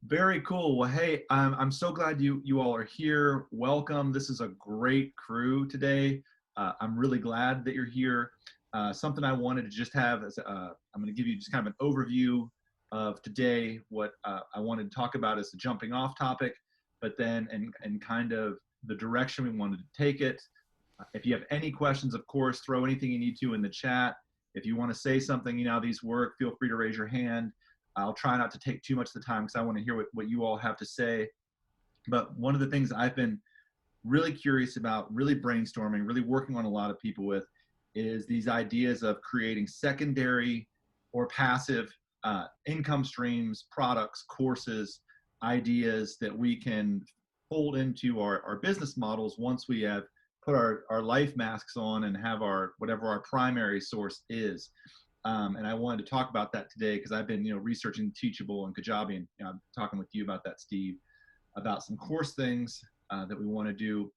Very cool. Well, hey, I'm so glad you all are here. Welcome. This is a great crew today. I'm really glad that you're here. Something I wanted to just have as I'm going to give you just kind of an overview of today. What I wanted to talk about is the jumping off topic, but then and kind of the direction we wanted to take it. If you have any questions, of course, throw anything you need to in the chat. If you want to say something, you know how these work, feel free to raise your hand. I'll try not to take too much of the time because I want to hear what you all have to say. But one of the things I've been really curious about, really brainstorming, really working on a lot of people with is these ideas of creating secondary or passive income streams, products, courses, ideas that we can fold into our business models once we have put our life masks on and have our whatever our primary source is. And I wanted to talk about that today because I've been, researching Teachable and Kajabi, and I'm talking with you about that, Steve, about some course things that we want to do.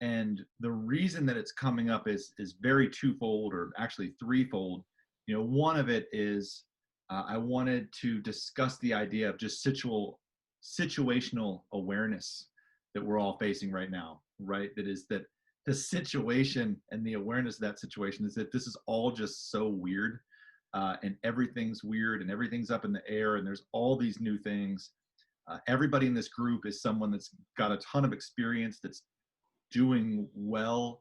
And the reason that it's coming up is very twofold, or actually threefold. One of it is I wanted to discuss the idea of just situational awareness that we're all facing right now, right? That is that the situation and the awareness of that situation is that this is all just so weird, and everything's weird and everything's up in the air and there's all these new things. Everybody in this group is someone that's got a ton of experience, that's doing well,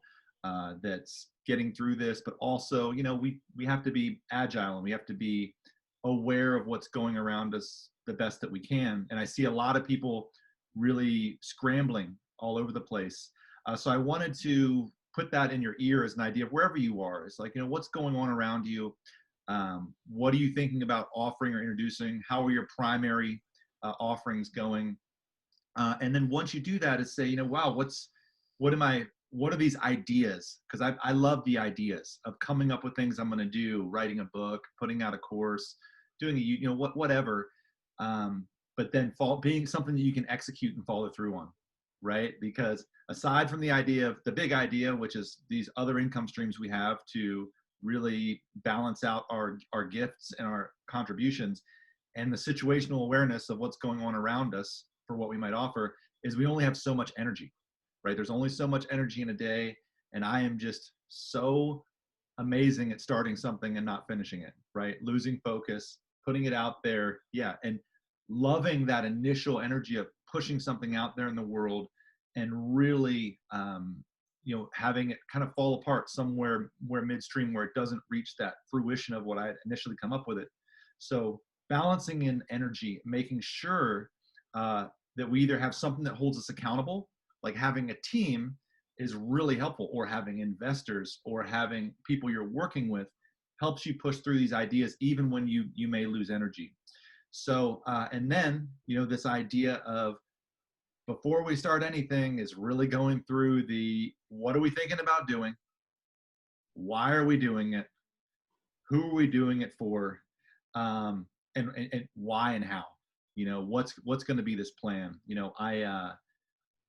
that's getting through this, but also, we have to be agile and we have to be aware of what's going around us the best that we can. And I see a lot of people really scrambling all over the place. So I wanted to put that in your ear as an idea of wherever you are. It's like, what's going on around you? What are you thinking about offering or introducing? How are your primary offerings going? And then once you do that, is say, wow, what are these ideas? Because I love the ideas of coming up with things I'm going to do, writing a book, putting out a course, doing whatever. But then being something that you can execute and follow through on, right? Because aside from the big idea, which is these other income streams we have to really balance out our gifts and our contributions, and the situational awareness of what's going on around us for what we might offer, is we only have so much energy, right? There's only so much energy in a day. And I am just so amazing at starting something and not finishing it, right? Losing focus, putting it out there. Yeah. And loving that initial energy of pushing something out there in the world and really, having it kind of fall apart somewhere where midstream, where it doesn't reach that fruition of what I had initially come up with it. So balancing in energy, making sure that we either have something that holds us accountable, like having a team is really helpful, or having investors or having people you're working with helps you push through these ideas even when you may lose energy. So and then this idea of, before we start anything, is really going through what are we thinking about doing, why are we doing it, who are we doing it for, and why and how. What's going to be this plan.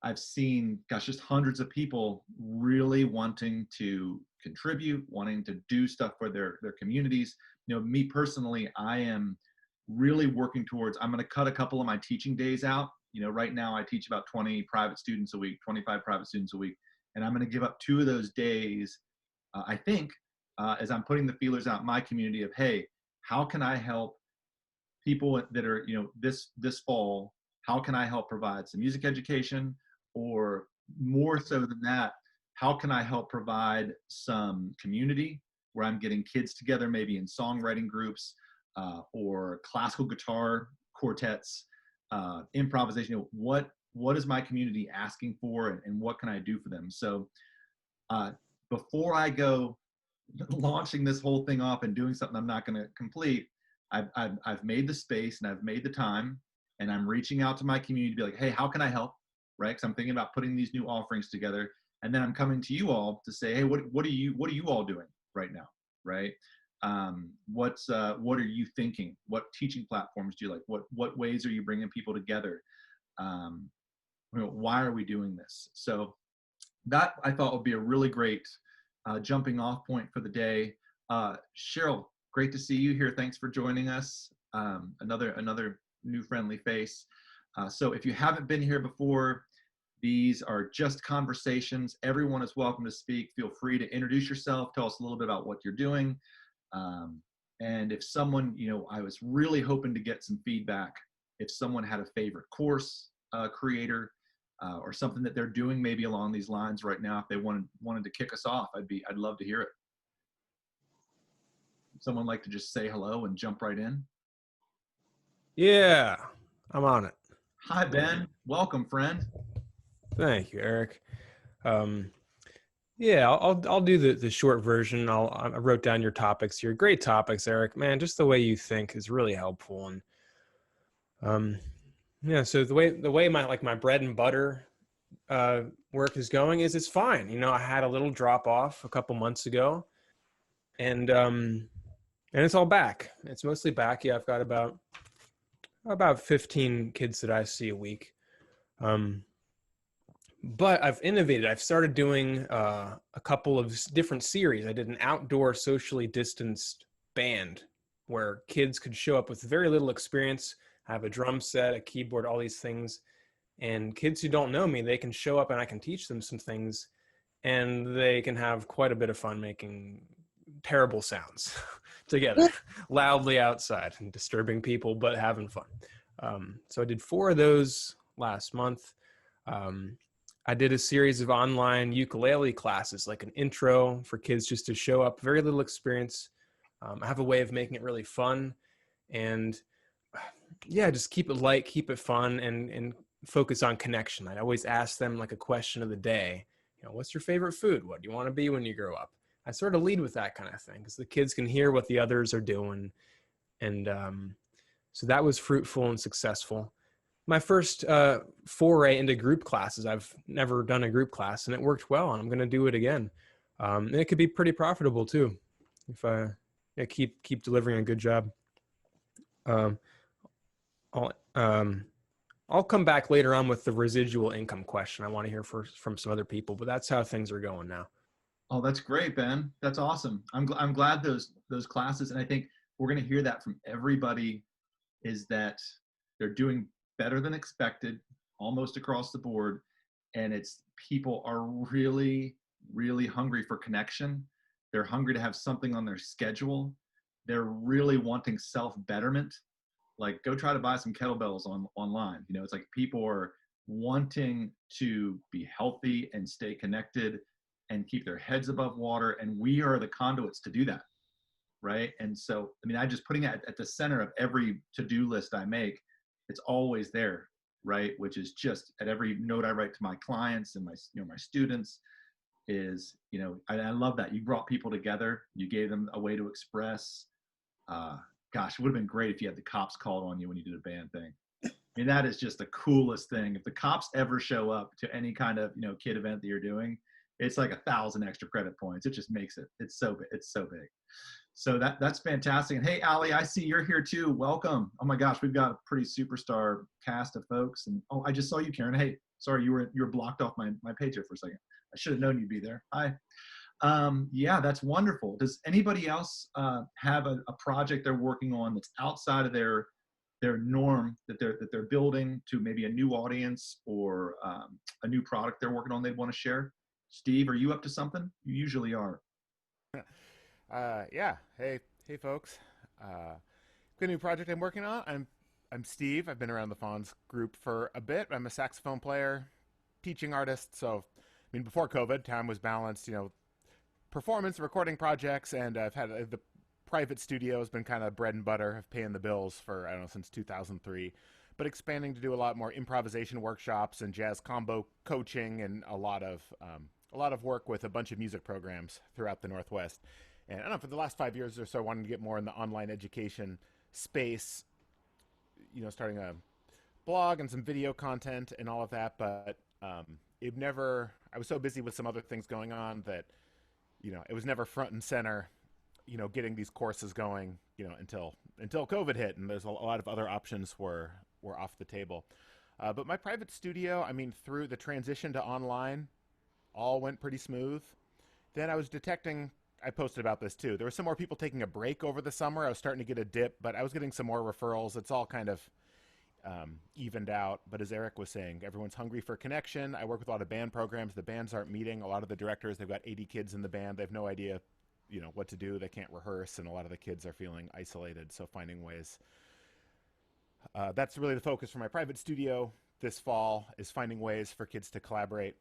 I've seen, gosh, just hundreds of people really wanting to contribute, wanting to do stuff for their communities. Me personally, I am really working towards, I'm going to cut a couple of my teaching days out. Right now I teach about 20 private students a week, 25 private students a week, and I'm going to give up 2 of those days, I think, as I'm putting the feelers out in my community of, hey, how can I help people that are, this fall, how can I help provide some music education? Or more so than that, how can I help provide some community where I'm getting kids together, maybe in songwriting groups, or classical guitar quartets, improvisation. What is my community asking for, and what can I do for them? So before I go launching this whole thing off and doing something I'm not going to complete, I've made the space and I've made the time, and I'm reaching out to my community to be like, hey, how can I help? Right? Because I'm thinking about putting these new offerings together, and then I'm coming to you all to say, hey, what are you all doing right now? Right? What are you thinking? What teaching platforms do you like? What ways are you bringing people together? Why are we doing this? So that, I thought, would be a really great jumping off point for the day. Cheryl, great to see you here. Thanks for joining us. Another new friendly face. So if you haven't been here before, these are just conversations. Everyone is welcome to speak. Feel free to introduce yourself. Tell us a little bit about what you're doing. Um, and if someone, I was really hoping to get some feedback. If someone had a favorite course creator or something that they're doing maybe along these lines right now, if they wanted to kick us off, I'd love to hear it. Someone like to just say hello and jump right in? Yeah, I'm on it. Hi, Ben. Welcome, friend. Thank you, Eric. Um, yeah, I'll do the short version. I wrote down your topics here. Great topics, Eric. Man, just the way you think is really helpful. And um, yeah, so the way my bread and butter uh, work is going is it's fine. I had a little drop off a couple months ago, and it's all back. It's mostly back. Yeah, I've got about 15 kids that I see a week. Um, but I've innovated. I've started doing a couple of different series. I did an outdoor socially distanced band where kids could show up with very little experience, have a drum set, a keyboard, all these things. And kids who don't know me, they can show up and I can teach them some things and they can have quite a bit of fun making terrible sounds together, loudly outside and disturbing people, but having fun. So I did 4 of those last month. Um, I did a series of online ukulele classes, like an intro for kids just to show up, very little experience. I have a way of making it really fun and yeah, just keep it light, keep it fun and focus on connection. I always ask them like a question of the day, what's your favorite food? What do you want to be when you grow up? I sort of lead with that kind of thing because the kids can hear what the others are doing. And so that was fruitful and successful. My first foray into group classes. I've never done a group class, and it worked well, and I'm going to do it again. And it could be pretty profitable too, if I keep delivering a good job. Um, I'll I'll come back later on with the residual income question. I want to hear first from some other people, but that's how things are going now. Oh, that's great, Ben. That's awesome. I'm glad those classes, and I think we're going to hear that from everybody, is that they're doing better than expected, almost across the board, and it's people are really, really hungry for connection. They're hungry to have something on their schedule. They're really wanting self betterment. Like, go try to buy some kettlebells online. It's like people are wanting to be healthy and stay connected and keep their heads above water, and we are the conduits to do that, right? And so, I just putting that at the center of every to-do list I make. It's always there, right? Which is just at every note I write to my clients and my students is, I love that you brought people together. You gave them a way to express. uh Gosh, it would have been great if you had the cops called on you when you did a band thing. That is just the coolest thing. If the cops ever show up to any kind of kid event that you're doing, it's like 1,000 extra credit points. It just makes it. It's so big. It's so big. So that's fantastic. And hey, Allie, I see you're here too. Welcome. Oh my gosh, we've got a pretty superstar cast of folks. And oh, I just saw you, Karen. Hey, sorry, you were blocked off my page here for a second. I should have known you'd be there. Hi. Yeah, that's wonderful. Does anybody else have a project they're working on that's outside of their norm, that they're building to maybe a new audience, or a new product they're working on they'd want to share? Steve, are you up to something? You usually are. Yeah. Hey, folks. Got a new project I'm working on. I'm Steve. I've been around the Fons group for a bit. I'm a saxophone player, teaching artist. So, before COVID, time was balanced. Performance, recording projects, and I've had the private studio has been kind of bread and butter of paying the bills for, I don't know, since 2003. But expanding to do a lot more improvisation workshops and jazz combo coaching, and a lot of work with a bunch of music programs throughout the Northwest. And I don't know, for the last 5 years or so, I wanted to get more in the online education space, starting a blog and some video content and all of that. But I was so busy with some other things going on that, it was never front and center, getting these courses going, until COVID hit. And there's a lot of other options were off the table. But my private studio, through the transition to online, all went pretty smooth. Then I was detecting, I posted about this too, there were some more people taking a break over the summer. I was starting to get a dip, but I was getting some more referrals. It's all kind of, evened out. But as Eric was saying, everyone's hungry for connection. I work with a lot of band programs. The bands aren't meeting. A lot of the directors, they've got 80 kids in the band. They have no idea, what to do. They can't rehearse, and a lot of the kids are feeling isolated. So finding ways. That's really the focus for my private studio this fall, is finding ways for kids to collaborate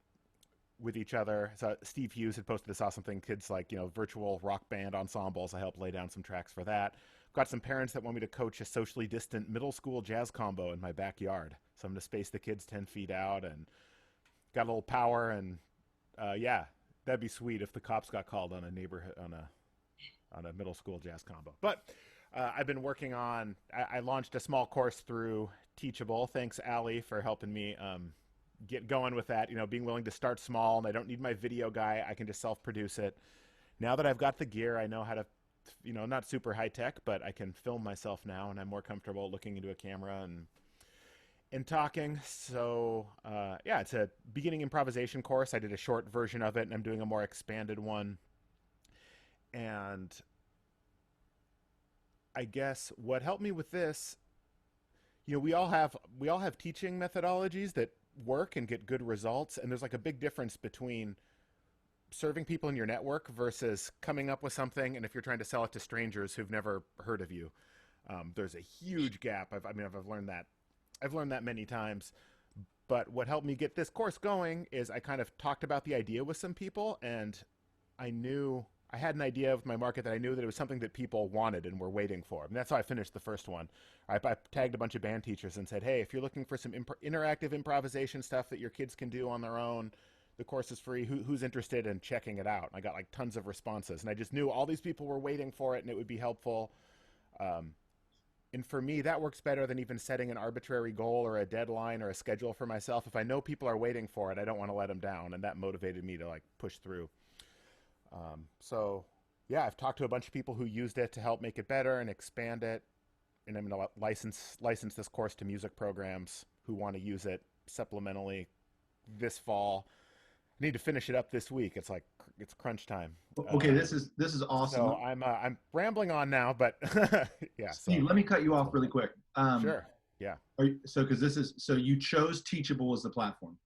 with each other. So Steve Hughes had posted this awesome thing, kids like, virtual rock band ensembles. I helped lay down some tracks for that. Got some parents that want me to coach a socially distant middle school jazz combo in my backyard. So I'm going to space the kids 10 feet out, and got a little power. And yeah, that'd be sweet if the cops got called on a neighborhood, on a middle school jazz combo. But I've been working on, I launched a small course through Teachable. Thanks, Allie, for helping me get going with that, being willing to start small, and I don't need my video guy. I can just self-produce it. Now that I've got the gear, I know how to, not super high tech, but I can film myself now, and I'm more comfortable looking into a camera and talking. So yeah, it's a beginning improvisation course. I did a short version of it, and I'm doing a more expanded one. And I guess what helped me with this, we all have teaching methodologies that work and get good results, and there's like a big difference between serving people in your network versus coming up with something, and if you're trying to sell it to strangers who've never heard of you, there's a huge gap. I've learned that many times. But what helped me get this course going is I kind of talked about the idea with some people, and I had an idea of my market that I knew that it was something that people wanted and were waiting for. And that's how I finished the first one. I tagged a bunch of band teachers and said, hey, if you're looking for some interactive improvisation stuff that your kids can do on their own, the course is free. Who's interested in checking it out? And I got like tons of responses. And I just knew all these people were waiting for it, and it would be helpful. And for me, that works better than even setting an arbitrary goal or a deadline or a schedule for myself. If I know people are waiting for it, I don't want to let them down. And that motivated me to like push through. So yeah, I've talked to a bunch of people who used it to help make it better and expand it. And I'm going to license this course to music programs who want to use it supplementally this fall. I need to finish it up this week. It's crunch time. Okay, this is awesome. So I'm rambling on now, but yeah. Steve, let me cut you off really quick. Sure. Yeah. So you chose Teachable as the platform.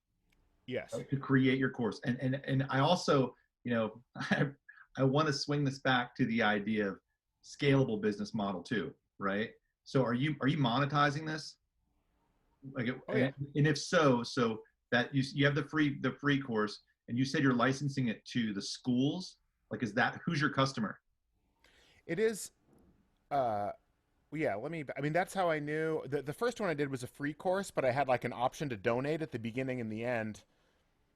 Yes. Right, to create your course, and I also, I want to swing this back to the idea of scalable business model too, right? So are you monetizing this? And if so that you have the free course, and you said you're licensing it to the schools. Like, who's your customer? It is. Yeah. That's how I knew. The first one I did was a free course, but I had like an option to donate at the beginning and the end.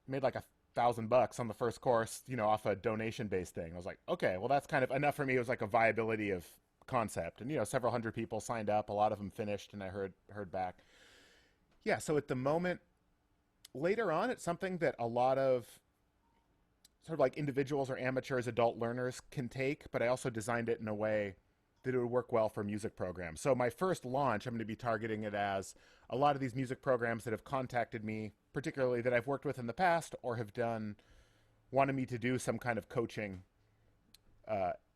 Made like $1,000 on the first course, off a donation-based thing. I was like, okay, well, that's kind of enough for me. It was like a viability of concept, and several hundred people signed up. A lot of them finished, and I heard back. Yeah. So at the moment, later on, it's something that a lot of sort of like individuals or amateurs, adult learners can take, but I also designed it in a way that it would work well for music programs. So my first launch, I'm going to be targeting it as a lot of these music programs that have contacted me, particularly that I've worked with in the past or have wanted me to do some kind of coaching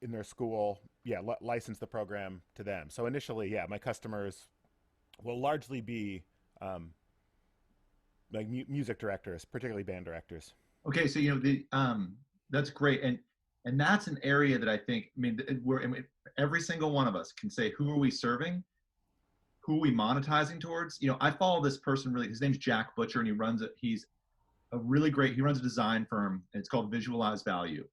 in their school. Yeah, license the program to them. So initially, yeah, my customers will largely be like music directors, particularly band directors. Okay, so that's great, and that's an area that I think, every single one of us can say, who are we serving? Who are we monetizing towards? I follow this person really. His name's Jack Butcher, and he runs a design firm, and it's called Visualize Value.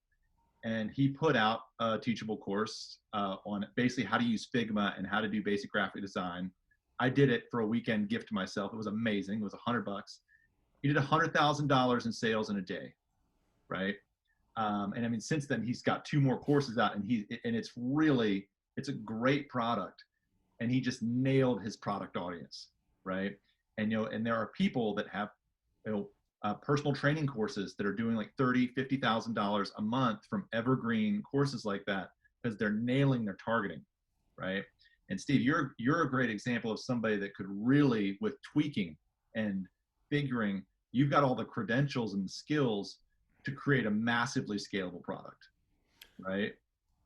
And he put out a Teachable course on basically how to use Figma and how to do basic graphic design. I did it for a weekend gift to myself. It was amazing. It was $100. He did $100,000 in sales in a day, right? And since then he's got 2 more courses out, and it's a great product, and he just nailed his product audience, right? And there are people that have personal training courses that are doing like $30,000, $50,000 a month from evergreen courses like that, because they're nailing their targeting, right? And Steve, you're a great example of somebody that could really, with tweaking and figuring, you've got all the credentials and skills to create a massively scalable product, right?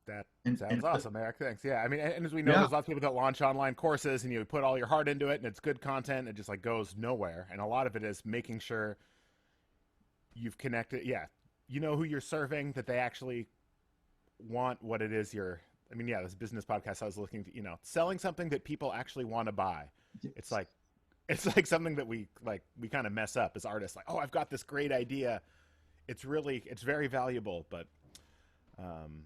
That And sounds awesome, Eric. Thanks. Yeah, I mean, and as we know, yeah, there's lots of people that launch online courses, and you put all your heart into it, and it's good content, and it just like goes nowhere. And a lot of it is making sure you've connected. Yeah, you know who you're serving, that they actually want what it is you're. I mean, yeah, this business podcast I was looking to, selling something that people actually want to buy. It's yes. like it's like something that we kind of mess up as artists. Like, oh, I've got this great idea. It's very valuable, but um,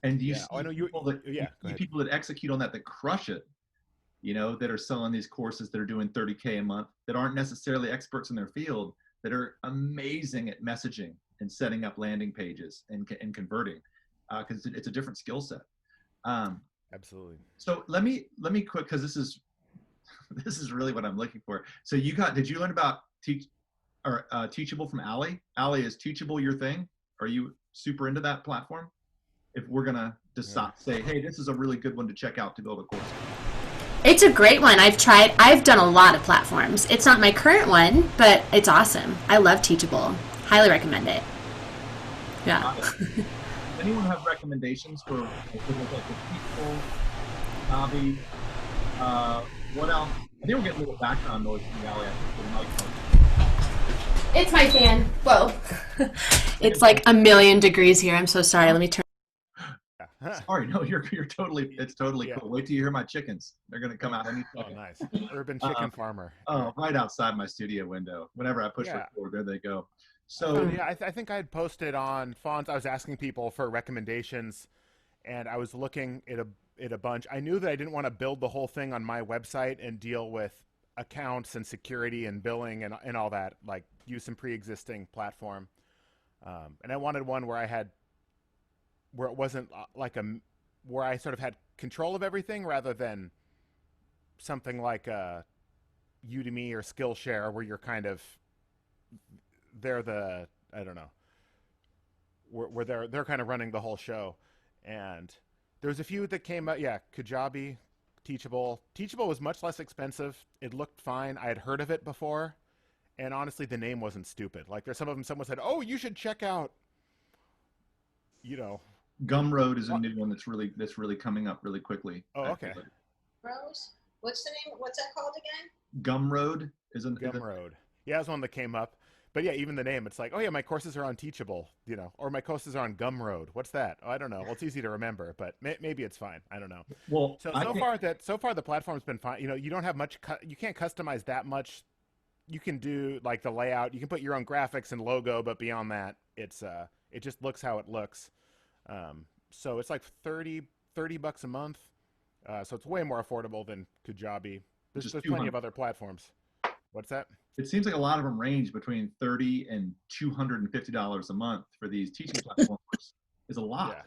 And you yeah. Oh, I see know you. people that you Yeah, go see ahead. people that execute on that, that crush it, that are selling these courses that are doing 30K a month, that aren't necessarily experts in their field, that are amazing at messaging and setting up landing pages and converting, because it's a different skill set. Um, Absolutely. so let me quick, because this is this is really what I'm looking for. So did you learn about Teachable from Ali? Ali, is Teachable your thing? Are you super into that platform? If we're gonna Yeah. decide, say, hey, this is a really good one to check out to build a course. It's a great one. I've done a lot of platforms. It's not my current one, but it's awesome. I love Teachable. Highly recommend it. Yeah. Got it. Does anyone have recommendations for like the Teachable, Navi? What else? I think we're getting a little background noise from the alley. I think the mic. It's my fan. Whoa. It's like a million degrees here. I'm so sorry. Let me turn. Yeah. Sorry, no, you're totally. It's totally Yeah. cool. Wait till you hear my chickens. They're gonna come out any Oh, second. nice. Urban chicken farmer. Oh, right outside my studio window. Whenever I push Yeah. record, there they go. I found, So yeah, I think I had posted on Fons. I was asking people for recommendations, and I was looking at a bunch. I knew that I didn't want to build the whole thing on my website and deal with accounts and security and billing and all that. Like, use some pre-existing platform, and I wanted one where it wasn't where I sort of had control of everything, rather than something like Udemy or Skillshare, where you're kind of they're the I don't know where they're kind of running the whole show. And there's a few that came out. Yeah, Kajabi, Teachable was much less expensive. It looked fine. I had heard of it before, and honestly, the name wasn't stupid. Like, there's some of them. Someone said, "Oh, you should check out," you know. Gumroad is a What? new one that's really coming up really quickly. Oh, I okay. feel like. Rose? What's the name? What's that called again? Gumroad is a Gumroad. Yeah, that's one that came up. But yeah, even the name, it's like, oh yeah, my courses are on Teachable, or my courses are on Gumroad. What's that? Oh, I don't know. Well, it's easy to remember, but maybe it's fine. I don't know. well. So I so think, far the platform's been fine. You don't have much. You can't customize that much. You can do like the layout. You can put your own graphics and logo, but beyond that, it just looks how it looks. So it's like $30 a month. So it's way more affordable than Kajabi. There's just plenty 200. of other platforms. What's that? It seems like a lot of them range between $30 and $250 a month for these teaching platforms, which is a lot,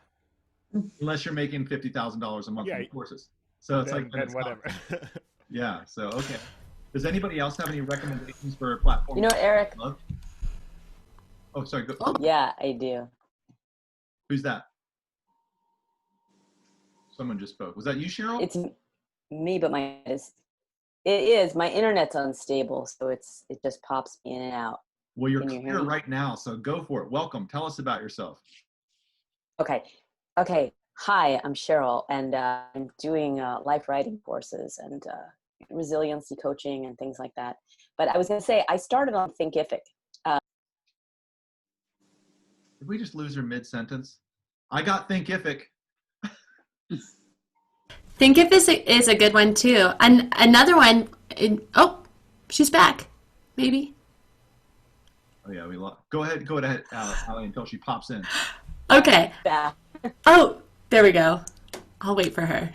Yeah. unless you're making $50,000 a month Yeah. from the courses. So it's like Then it's not. whatever. Yeah. So okay. Does anybody else have any recommendations for a platform? You know, Eric. Oh, sorry. Go. Yeah, I do. Who's that? Someone just spoke. Was that you, Cheryl? It's me, but it is. My internet's unstable, so it just pops in and out. Well, you're Can you hear clear me? right now, so go for it. Welcome. Tell us about yourself. Okay. Hi, I'm Cheryl, and I'm doing life writing courses and resiliency coaching and things like that. But I was going to say, I started on Thinkific. Did we just lose her mid-sentence? I got Thinkific. Thinkific is a good one too. And another one. Oh, she's back. Maybe. Oh yeah, we lost. Go ahead, Allie, until she pops in. Okay. Back. Oh, there we go. I'll wait for her.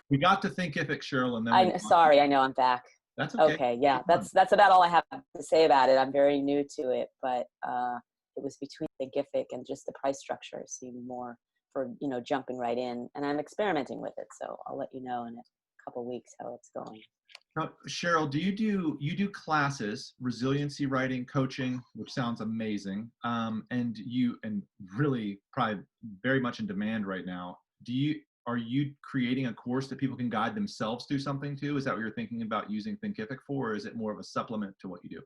We got to Thinkific, Cheryl, and then Sorry, I know I'm back. That's okay. Okay, yeah, that's about all I have to say about it. I'm very new to it, but it was between Thinkific and just the price structure seemed more for jumping right in, and I'm experimenting with it, so I'll let you know in a couple weeks how it's going. Now, Cheryl, do you do classes, resiliency writing, coaching, which sounds amazing, and really probably very much in demand right now. Are you creating a course that people can guide themselves through something too? Is that what you're thinking about using Thinkific for, or is it more of a supplement to what you do?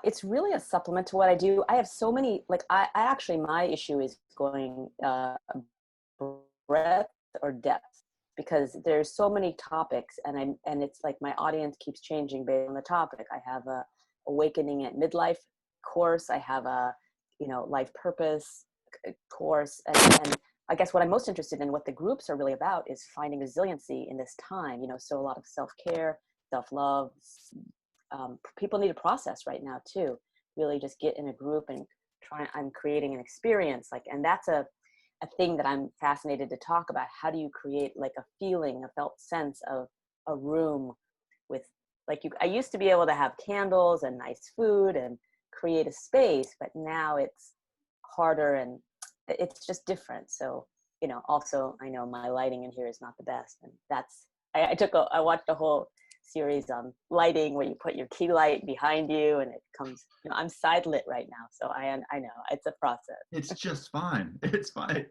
It's really a supplement to what I do. I have so many, like, I actually, my issue is going breadth or depth, because there's so many topics, and it's like my audience keeps changing based on the topic. I have a awakening at midlife course. I have a, life purpose course. And I guess what I'm most interested in, what the groups are really about, is finding resiliency in this time, so a lot of self-care, self-love. People need a process right now too. Really just get in a group and I'm creating an experience, and that's a thing that I'm fascinated to talk about. How do you create like a feeling, a felt sense of a room with, I used to be able to have candles and nice food and create a space, but now it's harder and it's just different. So, also I know my lighting in here is not the best, and that's, I watched a whole series on lighting where you put your key light behind you and it comes, I'm side lit right now. So I know it's a process. It's just fine. It's fine.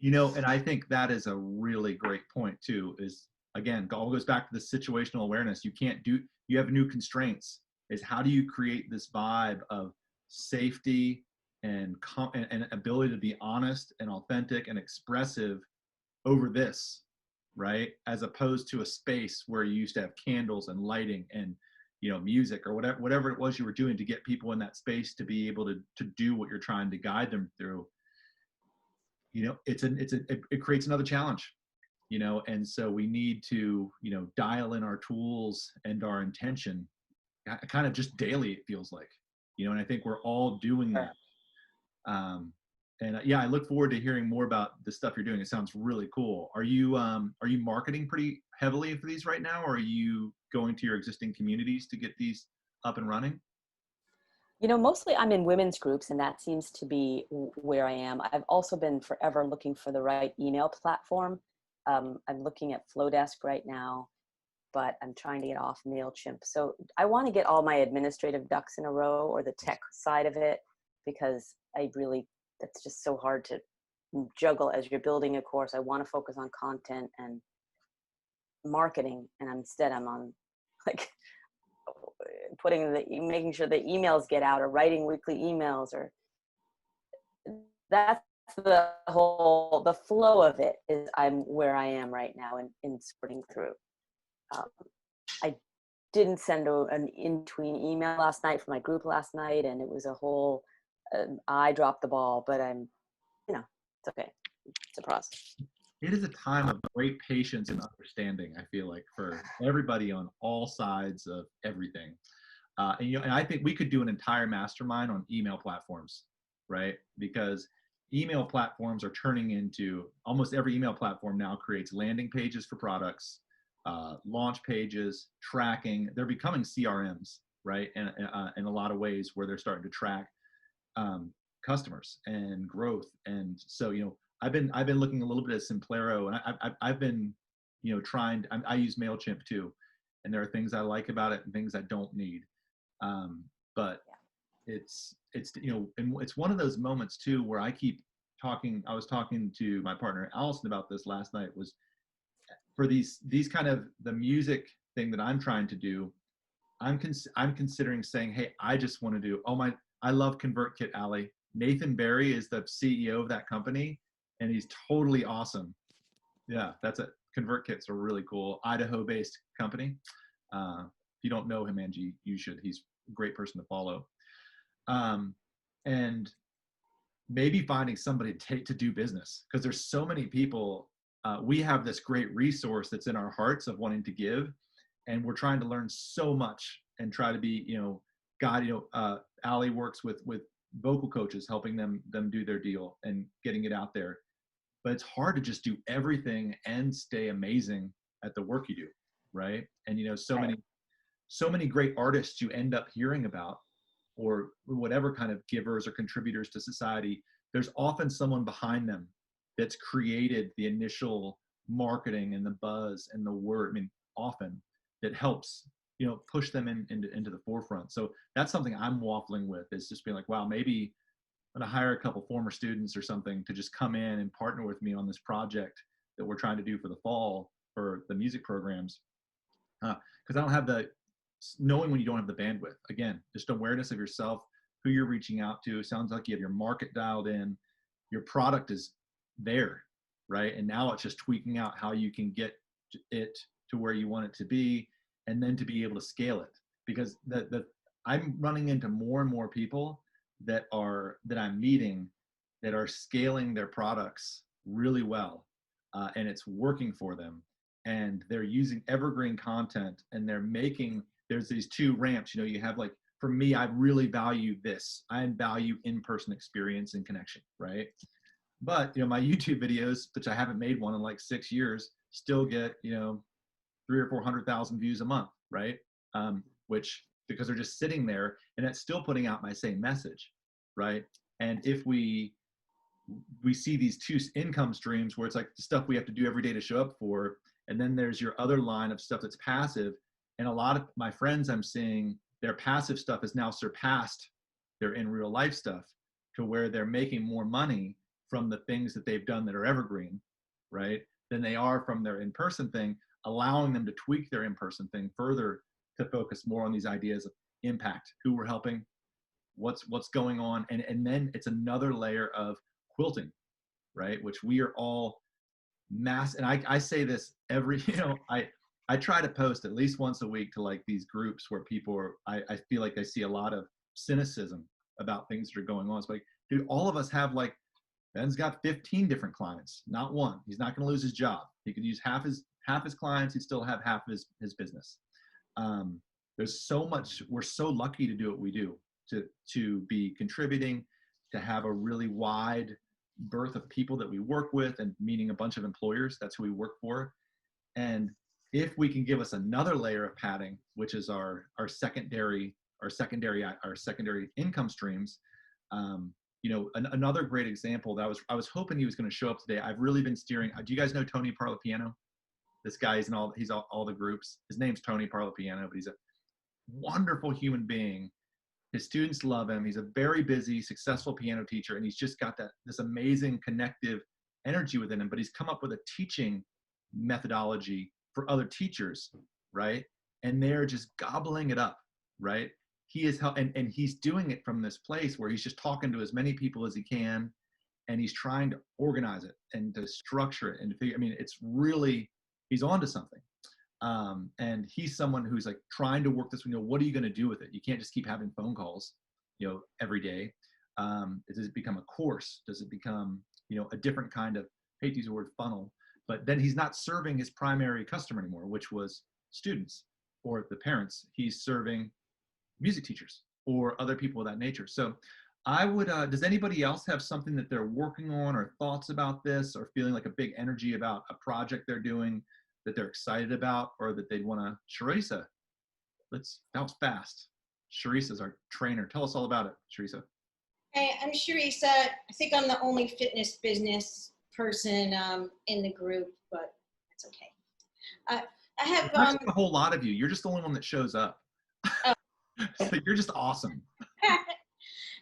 And I think that is a really great point too, is again, it all goes back to the situational awareness. You have new constraints. Is how do you create this vibe of safety and ability to be honest and authentic and expressive over this, right? As opposed to a space where you used to have candles and lighting and music or whatever it was you were doing to get people in that space to be able to do what you're trying to guide them through. It creates another challenge, and so we need to dial in our tools and our intention kind of just daily, it feels like, and I think we're all doing that. Yeah, I look forward to hearing more about the stuff you're doing. It sounds really cool. Are you marketing pretty heavily for these right now, or are you going to your existing communities to get these up and running? Mostly I'm in women's groups, and that seems to be where I am. I've also been forever looking for the right email platform. I'm looking at Flowdesk right now, but I'm trying to get off MailChimp. So I want to get all my administrative ducks in a row, or the tech side of it, because that's just so hard to juggle as you're building a course. I want to focus on content and marketing, and instead I'm on making sure the emails get out, or writing weekly emails, or that's the flow of it. Is I'm where I am right now in sorting through. I didn't send an in-between email last night for my group last night, and it was a whole, I dropped the ball, but it's okay. It's a process. It is a time of great patience and understanding, I feel like, for everybody on all sides of everything. And I think we could do an entire mastermind on email platforms, right? Because email platforms are turning into, almost every email platform now creates landing pages for products, launch pages, tracking. They're becoming CRMs, right? And in a lot of ways, where they're starting to track customers and growth. And so, I've been looking a little bit at Simplero, and I've been trying. I use MailChimp too, and there are things I like about it and things I don't need. But it's and it's one of those moments too where I keep talking. I was talking to my partner Allison about this last night. Was for these kind of the music thing that I'm trying to do. I'm considering saying, hey, I just want to do. I love ConvertKit, Allie. Nathan Barry is the CEO of that company, and he's totally awesome. Yeah, that's it. ConvertKit's a really cool Idaho-based company. If you don't know him, Angie, you should. He's a great person to follow. And maybe finding somebody to do business, because there's so many people. We have this great resource that's in our hearts of wanting to give, and we're trying to learn so much and try to be, Allie works with vocal coaches, helping them do their deal and getting it out there. But it's hard to just do everything and stay amazing at the work you do, right? And so many great artists you end up hearing about, or whatever kind of givers or contributors to society, there's often someone behind them that's created the initial marketing and the buzz and the word. I mean, often that helps push them into the forefront. So that's something I'm waffling with, is just being like, wow, maybe I'm gonna hire a couple former students or something to just come in and partner with me on this project that we're trying to do for the fall for the music programs. Because I don't have the knowing when you don't have the bandwidth. Again, just awareness of yourself, who you're reaching out to. Sounds like you have your market dialed in. Your product is there, right? And now it's just tweaking out how you can get it to where you want it to be, and then to be able to scale it. Because I'm running into more and more people that I'm meeting that are scaling their products really well, and it's working for them. And they're using evergreen content, and there's these two ramps. You know, you have like, for me, I really value this. I value in-person experience and connection, right? But, you know, my YouTube videos, which I haven't made one in like 6 years, still get, you know, 300,000 or 400,000 views a month, right? Which, because they're just sitting there, and it's still putting out my same message, right? And if we see these two income streams where it's like the stuff we have to do every day to show up for, and then there's your other line of stuff that's passive. And a lot of my friends I'm seeing, their passive stuff has now surpassed their in real life stuff, to where they're making more money from the things that they've done that are evergreen, right, than they are from their in-person thing, allowing them to tweak their in-person thing further to focus more on these ideas of impact, who we're helping, what's going on. And then it's another layer of quilting, right, which we are all and I say this every, you know, I try to post at least once a week to like these groups where people are, I feel like I see a lot of cynicism about things that are going on. It's like, dude, all of us have, like, Ben's got 15 different clients, not one. He's not going to lose his job. He could use half his clients. He'd still have half his business. There's so much, we're so lucky to do what we do, to be contributing, to have a really wide berth of people that we work with, and meeting a bunch of employers. That's who we work for. And if we can give us another layer of padding, which is our secondary income streams, you know, another great example that I was hoping he was going to show up today. I've really been steering. Do you guys know Tony Parlapiano? This guy is he's all the groups. His name's Tony Parlapiano, but he's a wonderful human being. His students love him. He's a very busy, successful piano teacher, and he's just got this amazing connective energy within him. But he's come up with a teaching methodology for other teachers, right? And they're just gobbling it up, right? He is and he's doing it from this place where he's just talking to as many people as he can, and he's trying to organize it and to structure it and to figure. I mean, it's really, he's onto something. And he's someone who's like trying to work this, you know, what are you going to do with it? You can't just keep having phone calls, you know, every day. Does it become a course? Does it become, you know, a different kind of, I hate to use the word funnel, but then he's not serving his primary customer anymore, which was students or the parents. He's serving music teachers or other people of that nature. So I would, does anybody else have something that they're working on, or thoughts about this, or feeling like a big energy about a project they're doing that they're excited about, or that they'd want to? Sharissa, that was fast. Sharissa's our trainer. Tell us all about it, Sharissa. Hey, I'm Sharissa. I think I'm the only fitness business person in the group, but that's okay. I have a whole lot of you. You're just the only one that shows up. So you're just awesome.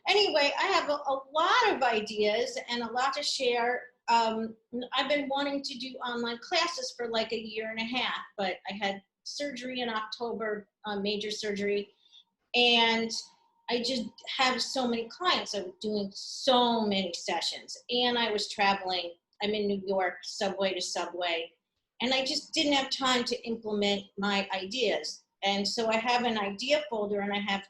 Anyway, I have a lot of ideas and a lot to share. I've been wanting to do online classes for like a year and a half, but I had surgery in October, major surgery, and I just have so many clients. I'm doing so many sessions, and I was traveling. I'm in New York, subway to subway, and I just didn't have time to implement my ideas. And so I have an idea folder, and I have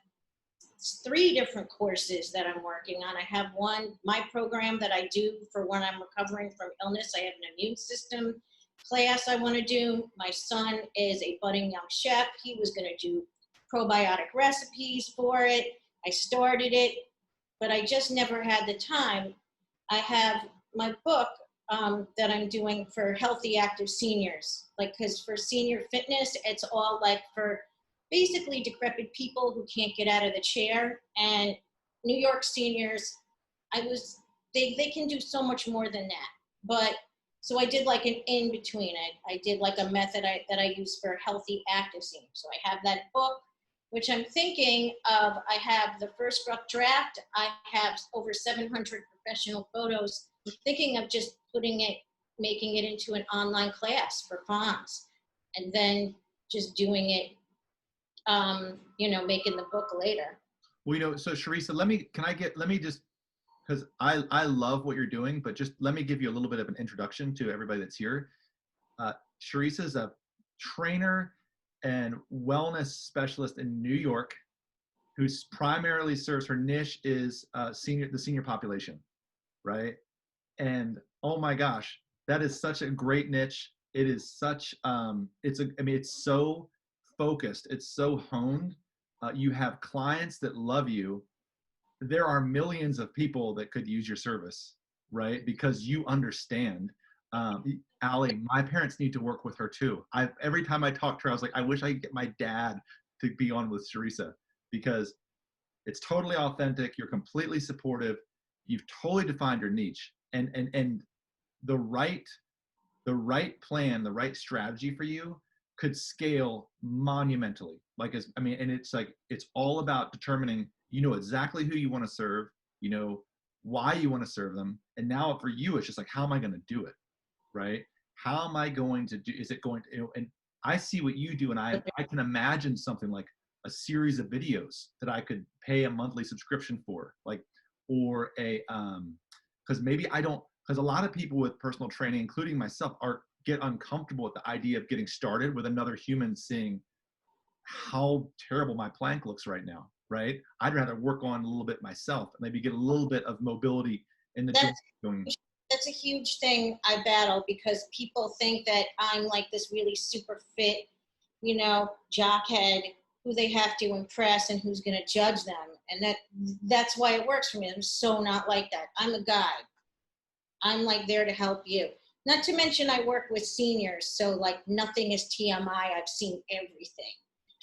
3 different courses that I'm working on. I have one, my program that I do for when I'm recovering from illness. I have an immune system class I want to do. My son is a budding young chef. He was going to do probiotic recipes for it. I started it, but I just never had the time. I have my book that I'm doing for healthy, active seniors. Like, because for senior fitness, it's all like for basically decrepit people who can't get out of the chair. And New York seniors, they can do so much more than that. But so I did like an in between it. I did like a method that I use for healthy, active seniors. So I have that book, which I'm thinking of. I have the first rough draft. I have over 700 professional photos. I'm thinking of just making it into an online class for Fons, and then just doing it making the book later. Well, so Sharisa, let me just, because I love what you're doing, but just let me give you a little bit of an introduction to everybody that's here. Sharisa is a trainer and wellness specialist in New York, who's primarily serves, her niche is the senior population, right? And oh my gosh, that is such a great niche. It is such it's so focused, it's so honed. You have clients that love you. There are millions of people that could use your service, right? Because you understand. Allie, my parents need to work with her too. Every time I talk to her, I was like, I wish I could get my dad to be on with Sharisa, because it's totally authentic. You're completely supportive. You've totally defined your niche, and the right plan, the right strategy for you could scale monumentally. And it's all about determining, exactly who you want to serve, why you want to serve them. And now for you, it's just like, how am I going to do it? Right? How am I going to do, is it going to, and I see what you do, and I can imagine something like a series of videos that I could pay a monthly subscription for, or because maybe I don't, because a lot of people with personal training, including myself, get uncomfortable with the idea of getting started with another human seeing how terrible my plank looks right now, right? I'd rather work on a little bit myself and maybe get a little bit of mobility in the joint going. That's a huge thing I battle, because people think that I'm like this really super fit, jockhead who they have to impress and who's going to judge them. And that's why it works for me. I'm so not like that. I'm a guide. I'm like there to help you. Not to mention I work with seniors, so like nothing is TMI. I've seen everything.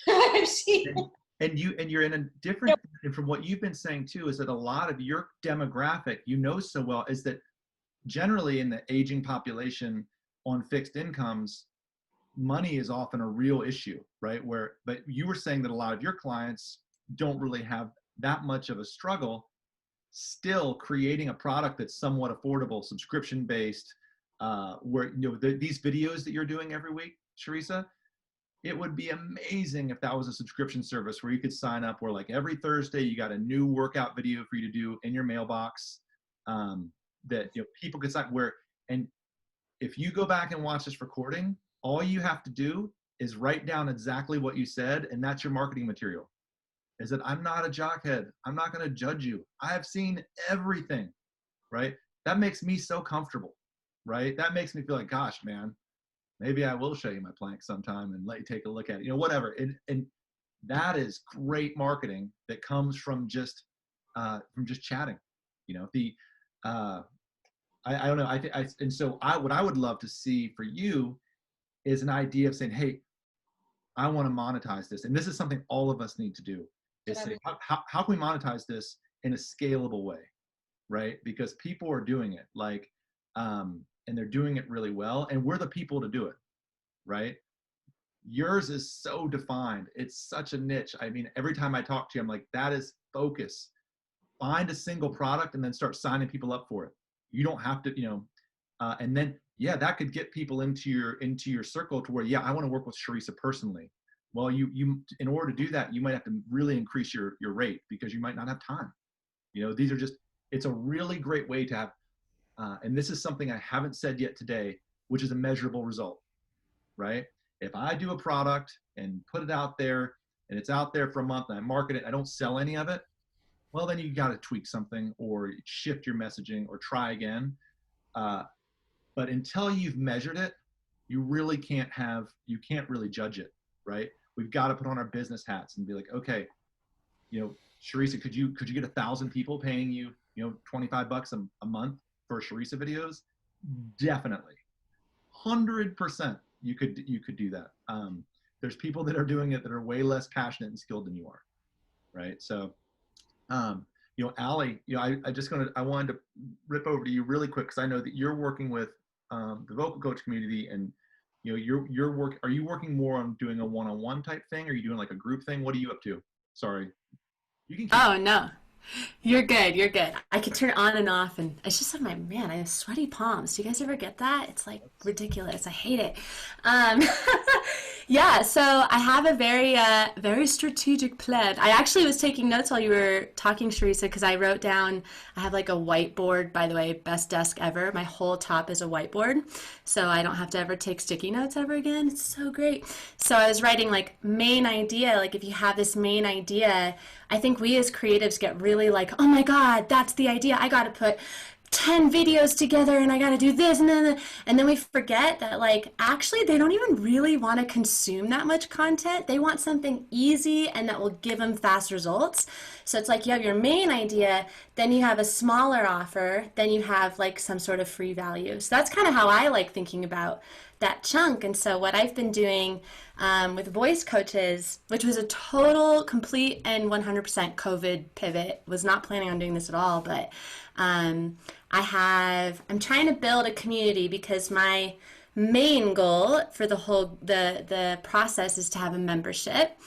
I've seen. And you're in a different, and from what you've been saying too, is that a lot of your demographic, so well, is that generally in the aging population on fixed incomes, money is often a real issue, right? But you were saying that a lot of your clients don't really have that much of a struggle, still creating a product that's somewhat affordable, subscription based, where these videos that you're doing every week, Sharisa, it would be amazing if that was a subscription service where you could sign up, where like every Thursday you got a new workout video for you to do in your mailbox, that people could sign where, and if you go back and watch this recording, all you have to do is write down exactly what you said, and that's your marketing material. Is that I'm not a jockhead. I'm not going to judge you. I have seen everything, right? That makes me so comfortable, right? That makes me feel like, gosh, man, maybe I will show you my plank sometime and let you take a look at it, whatever. And that is great marketing that comes from just chatting, I don't know. What I would love to see for you is an idea of saying, hey, I want to monetize this. And this is something all of us need to do, is say, how can we monetize this in a scalable way, right? Because people are doing it and they're doing it really well, and we're the people to do it, right? Yours is so defined. It's such a niche. I mean, every time I talk to you, I'm like, that is focus. Find a single product and then start signing people up for it. You don't have to, and then, that could get people into your circle to where, I want to work with Sharisa personally. Well, you in order to do that, you might have to really increase your rate, because you might not have time. These are it's a really great way to have, and this is something I haven't said yet today, which is a measurable result, right? If I do a product and put it out there and it's out there for a month and I market it, I don't sell any of it, well, then you got to tweak something or shift your messaging or try again. But until you've measured it, you can't really judge it, right? We've got to put on our business hats and be like, okay, Sharisa, could you get 1,000 people paying you, $25 a month for Sharisa videos? Definitely. 100% you could do that. There's people that are doing it that are way less passionate and skilled than you are, right? So, Allie, I wanted to rip over to you really quick, because I know that you're working with the vocal coach community, and are you working more on doing a one-on-one type thing? Or are you doing like a group thing? What are you up to? Sorry. You can Oh, no. You're good. You're good. I can turn it on and off, and it's just like man, I have sweaty palms. Do you guys ever get that? It's like ridiculous. I hate it. Um, yeah. So I have a very strategic plan. I actually was taking notes while you were talking, Sharissa, because I wrote down. I have like a whiteboard. By the way, best desk ever. My whole top is a whiteboard, so I don't have to ever take sticky notes ever again. It's so great. So I was writing like main idea. Like if you have this main idea, I think we as creatives get really like, oh my God, that's the idea. I got to put 10 videos together and I got to do this. And then we forget that like, actually, they don't even really want to consume that much content. They want something easy and that will give them fast results. So it's like you have your main idea, then you have a smaller offer, then you have like some sort of free value. So that's kind of how I like thinking about that chunk. And so what I've been doing with voice coaches, which was a total, complete, and 100% COVID pivot, was not planning on doing this at all, but I'm trying to build a community because my main goal for the process is to have a membership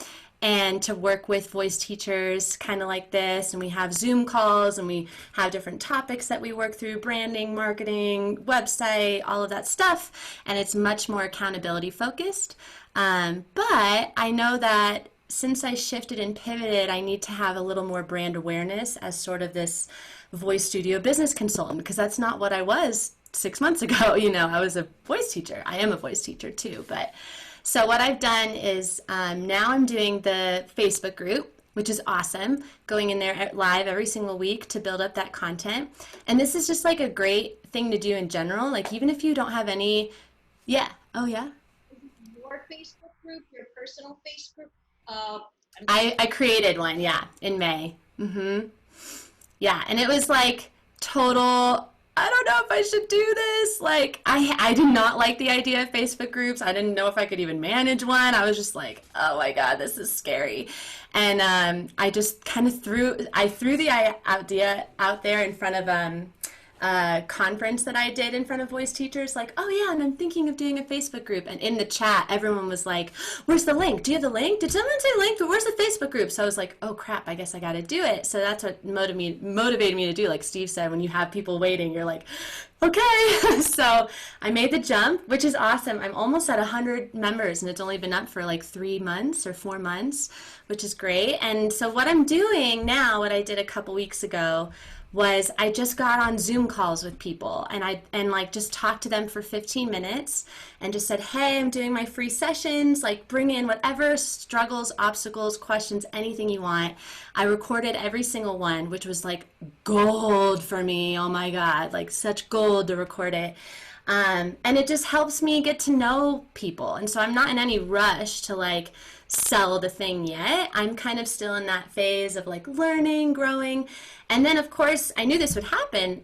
and to work with voice teachers kind of like this. And we have Zoom calls and we have different topics that we work through, branding, marketing, website, all of that stuff. And it's much more accountability focused. But I know that since I shifted and pivoted, I need to have a little more brand awareness as sort of this voice studio business consultant, because that's not what I was 6 months ago. You know, I was a voice teacher. I am a voice teacher too, but so what I've done is now I'm doing the Facebook group, which is awesome, going in there live every single week to build up that content. And this is just like a great thing to do in general. Like even if you don't have any, yeah, oh yeah. Your Facebook group, your personal Facebook? I created one, yeah, in May. Yeah, and it was like total, I don't know if I should do this. Like, I did not like the idea of Facebook groups. I didn't know if I could even manage one. I was just like, oh my God, this is scary. And I just kind of threw the idea out there in front of a conference that I did in front of voice teachers, like, oh yeah, and I'm thinking of doing a Facebook group. And in the chat, everyone was like, where's the link? Do you have the link? Did someone say link? But where's the Facebook group? So I was like, oh crap, I guess I got to do it. So that's what motivated me to do. Like Steve said, when you have people waiting, you're like, okay. So I made the jump, which is awesome. I'm almost at 100 members and it's only been up for like 3 months or 4 months, which is great. And so what I'm doing now, what I did a couple weeks ago, was I just got on Zoom calls with people and like just talked to them for 15 minutes and just said, hey, I'm doing my free sessions, like bring in whatever struggles, obstacles, questions, anything you want. I recorded every single one, which was like gold for me. Oh my God, like such gold to record it. And it just helps me get to know people. And so I'm not in any rush to like sell the thing yet. I'm kind of still in that phase of like learning, growing. And then of course I knew this would happen.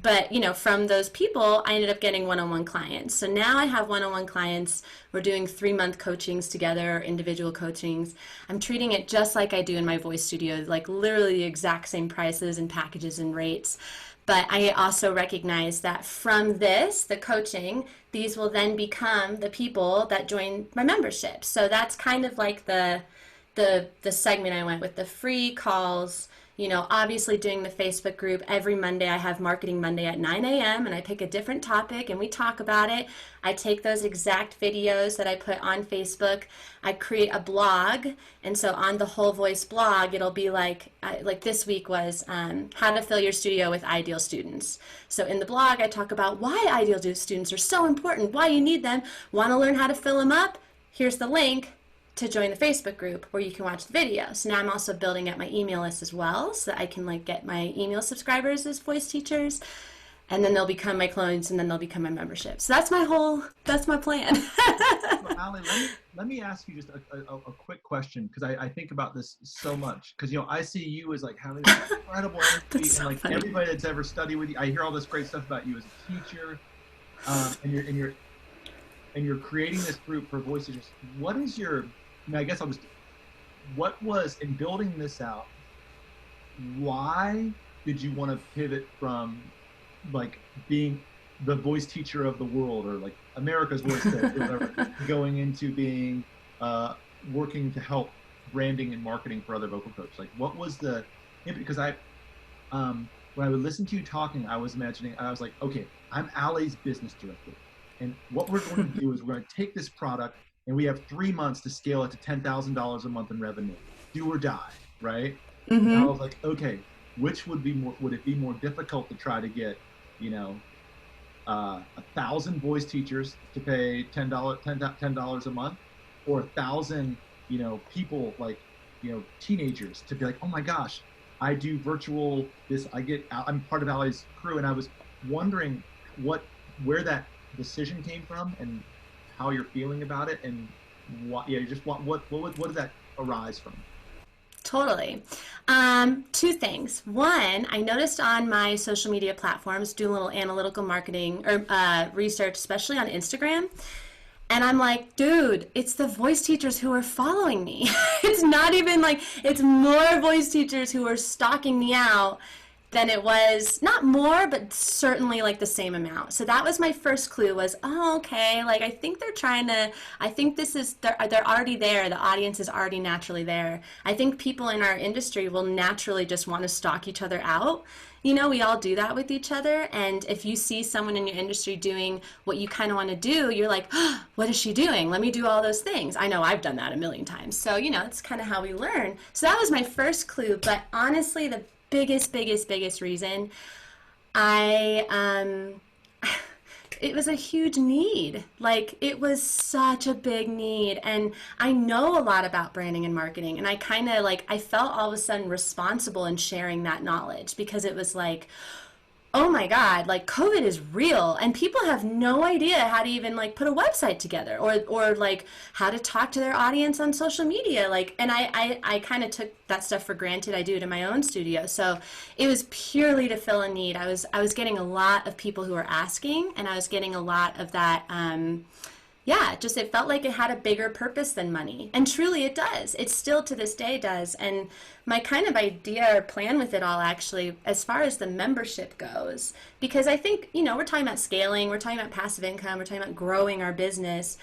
But you know, from those people, I ended up getting one-on-one clients. So now I have one-on-one clients. We're doing 3-month coachings together, individual coachings. I'm treating it just like I do in my voice studio, like literally the exact same prices and packages and rates. But I also recognize that from this, the coaching, these will then become the people that join my membership. So that's kind of like the segment I went with, the free calls. You know, obviously doing the Facebook group every Monday. I have Marketing Monday at 9 a.m. and I pick a different topic and we talk about it. I take those exact videos that I put on Facebook. I create a blog, and so on the Whole Voice blog, it'll be like this week was how to fill your studio with ideal students. So in the blog, I talk about why ideal students are so important, why you need them. Want to learn how to fill them up? Here's the link to join the Facebook group where you can watch the video. So now I'm also building up my email list as well so that I can like get my email subscribers as voice teachers, and then they'll become my clones, and then they'll become my membership. So that's my plan. So, Allie, let me ask you just a quick question, because I think about this so much, because you know I see you as like having this incredible energy, so and like funny. everybody that's ever studied with you, I hear all this great stuff about you as a teacher, and you're creating this group for voice teachers. What is your what was, in building this out, why did you want to pivot from like being the voice teacher of the world, or like America's voice coach, or whatever, going into being working to help branding and marketing for other vocal coaches? Like what was the because when I would listen to you talking, I was imagining, I was like, okay, I'm Allie's business director. And what we're going to do is we're going to take this product and we have 3 months to scale it to $10,000 a month in revenue, do or die, right? And I was like, okay, which would it be more difficult to try to get, 1,000 voice teachers to pay $10 a month, or 1,000, people like, teenagers to be like, oh my gosh, I do virtual I'm part of Allie's crew. And I was wondering where that decision came from and how you're feeling about it, and what did that arise from? Totally. Two things. One, I noticed on my social media platforms, doing a little analytical marketing or research, especially on Instagram. And I'm like, dude, it's the voice teachers who are following me. It's not even like, it's more voice teachers who are stalking me out than it was, not more, but certainly like the same amount. So that was my first clue was, oh, okay, like I think they're already there. The audience is already naturally there. I think people in our industry will naturally just want to stalk each other out. We all do that with each other. And if you see someone in your industry doing what you kind of want to do, you're like, oh, what is she doing? Let me do all those things. I know I've done that a million times. So, it's kind of how we learn. So that was my first clue. But honestly, the biggest reason it was a huge need. Like, it was such a big need. And I know a lot about branding and marketing. And I kind of I felt all of a sudden responsible in sharing that knowledge, because it was like, oh my God, like COVID is real and people have no idea how to even put a website together or how to talk to their audience on social media. And I kind of took that stuff for granted. I do it in my own studio. So it was purely to fill a need. I was getting a lot of people who were asking, and I was getting a lot of that, it felt like it had a bigger purpose than money. And truly it does. It still to this day does. And my kind of idea or plan with it all, actually, as far as the membership goes, because I think, we're talking about scaling, we're talking about passive income, we're talking about growing our business.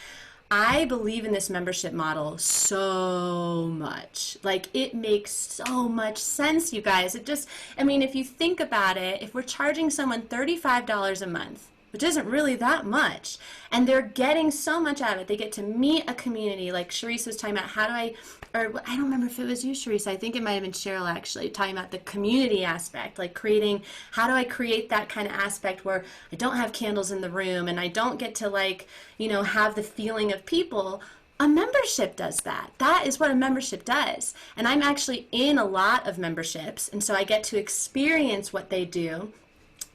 I believe in this membership model so much. It makes so much sense, you guys. If you think about it, if we're charging someone $35 a month, which isn't really that much, and they're getting so much out of it. They get to meet a community, like Sharice was talking about, I don't remember if it was you, Sharice, I think it might have been Cheryl actually, talking about the community aspect, how do I create that kind of aspect where I don't have candles in the room and I don't get to have the feeling of people. A membership does that. That is what a membership does. And I'm actually in a lot of memberships, and so I get to experience what they do.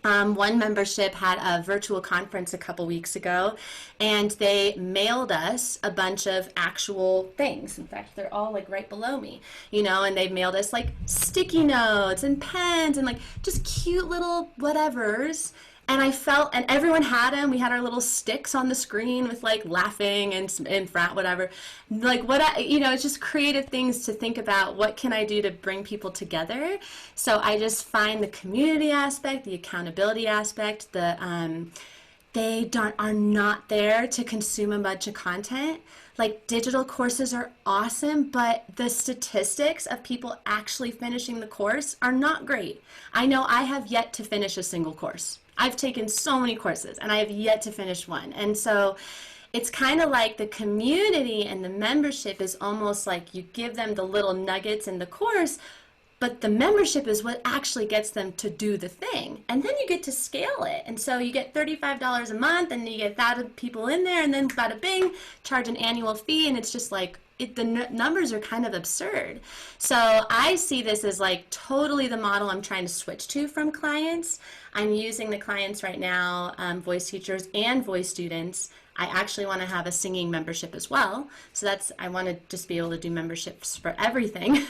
One membership had a virtual conference a couple weeks ago, and they mailed us a bunch of actual things. In fact, they're all right below me, and they mailed us sticky notes and pens and just cute little whatevers. And and everyone had them. We had our little sticks on the screen with laughing and frat, whatever. It's just creative things to think about. What can I do to bring people together? So I just find the community aspect, the accountability aspect, they are not there to consume a bunch of content. Digital courses are awesome, but the statistics of people actually finishing the course are not great. I know I have yet to finish a single course. I've taken so many courses and I have yet to finish one. And so it's kind of like the community and the membership is almost like you give them the little nuggets in the course, but the membership is what actually gets them to do the thing. And then you get to scale it. And so you get $35 a month and you get 1,000 people in there, and then bada bing, charge an annual fee. And it's just the numbers are kind of absurd. So I see this as totally the model I'm trying to switch to from clients. I'm using the clients right now, voice teachers and voice students. I actually want to have a singing membership as well. So I want to just be able to do memberships for everything.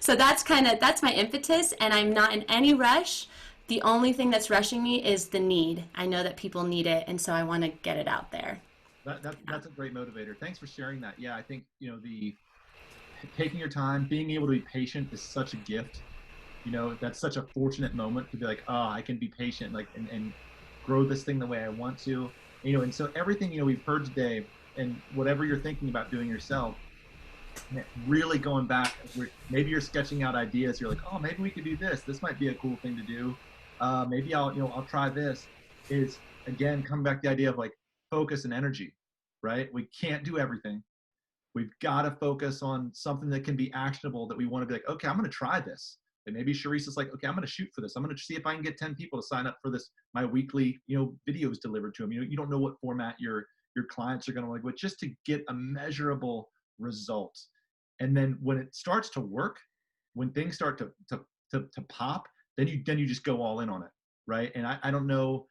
So that's my impetus, and I'm not in any rush. The only thing that's rushing me is the need. I know that people need it, and so I want to get it out there. That's a great motivator. Thanks for sharing that. Yeah, I think, the taking your time, being able to be patient is such a gift. That's such a fortunate moment to be I can be patient, and grow this thing the way I want to. And so everything, we've heard today, and whatever you're thinking about doing yourself, really going back, maybe you're sketching out ideas. You're like, oh, maybe we could do this. This might be a cool thing to do. Maybe I'll try this. Is again, come back to the idea of like focus and energy, right? We can't do everything. We've got to focus on something that can be actionable, that we want to be like, okay, I'm going to try this. And maybe Sharice is like, okay, I'm going to shoot for this. I'm going to see if I can get 10 people to sign up for this, my weekly, videos delivered to them. You don't know what format your clients are going to like, but just to get a measurable result. And then when it starts to work, when things start to pop, then you just go all in on it, right? And I don't know,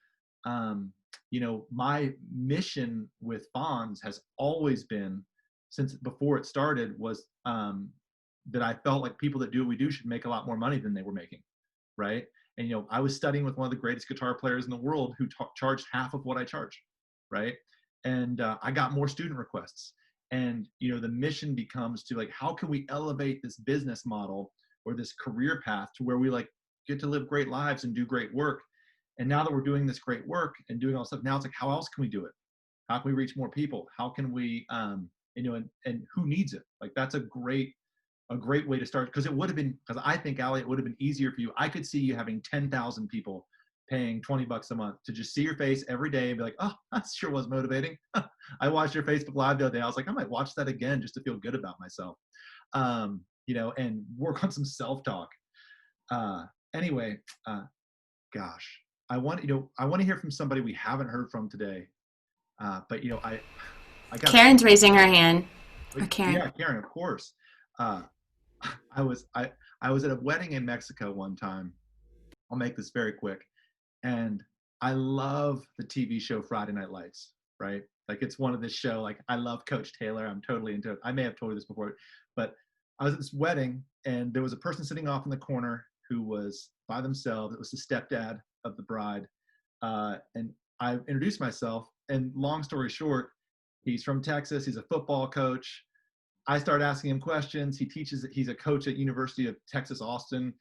my mission with Fons has always been, since before it started, was that I felt like people that do what we do should make a lot more money than they were making, right? And I was studying with one of the greatest guitar players in the world who charged half of what I charge, right? And I got more student requests. And the mission becomes to like, how can we elevate this business model or this career path to where we like get to live great lives and do great work. And now that we're doing this great work and doing all stuff, now it's like, how else can we do it? How can we reach more people? How can we, and who needs it? Like, that's a great way to start. Because it would have been, because I think, Allie, it would have been easier for you. I could see you having 10,000 people paying $20 a month to just see your face every day and be like, oh, that sure was motivating. I watched your Facebook Live the other day. I was like, I might watch that again just to feel good about myself, and work on some self-talk. Anyway, gosh, I want to hear from somebody we haven't heard from today. But I got Karen's raising her hand. Or Karen. Yeah, Karen, of course. I was at a wedding in Mexico one time. I'll make this very quick. And I love the TV show Friday Night Lights, right? Like, it's one of this show. Like, I love Coach Taylor. I'm totally into it. I may have told you this before, but I was at this wedding and there was a person sitting off in the corner who was by themselves. It was the stepdad of the bride. And I introduced myself, and long story short, he's from Texas. He's a football coach. I started asking him questions. He's a coach at University of Texas, Austin.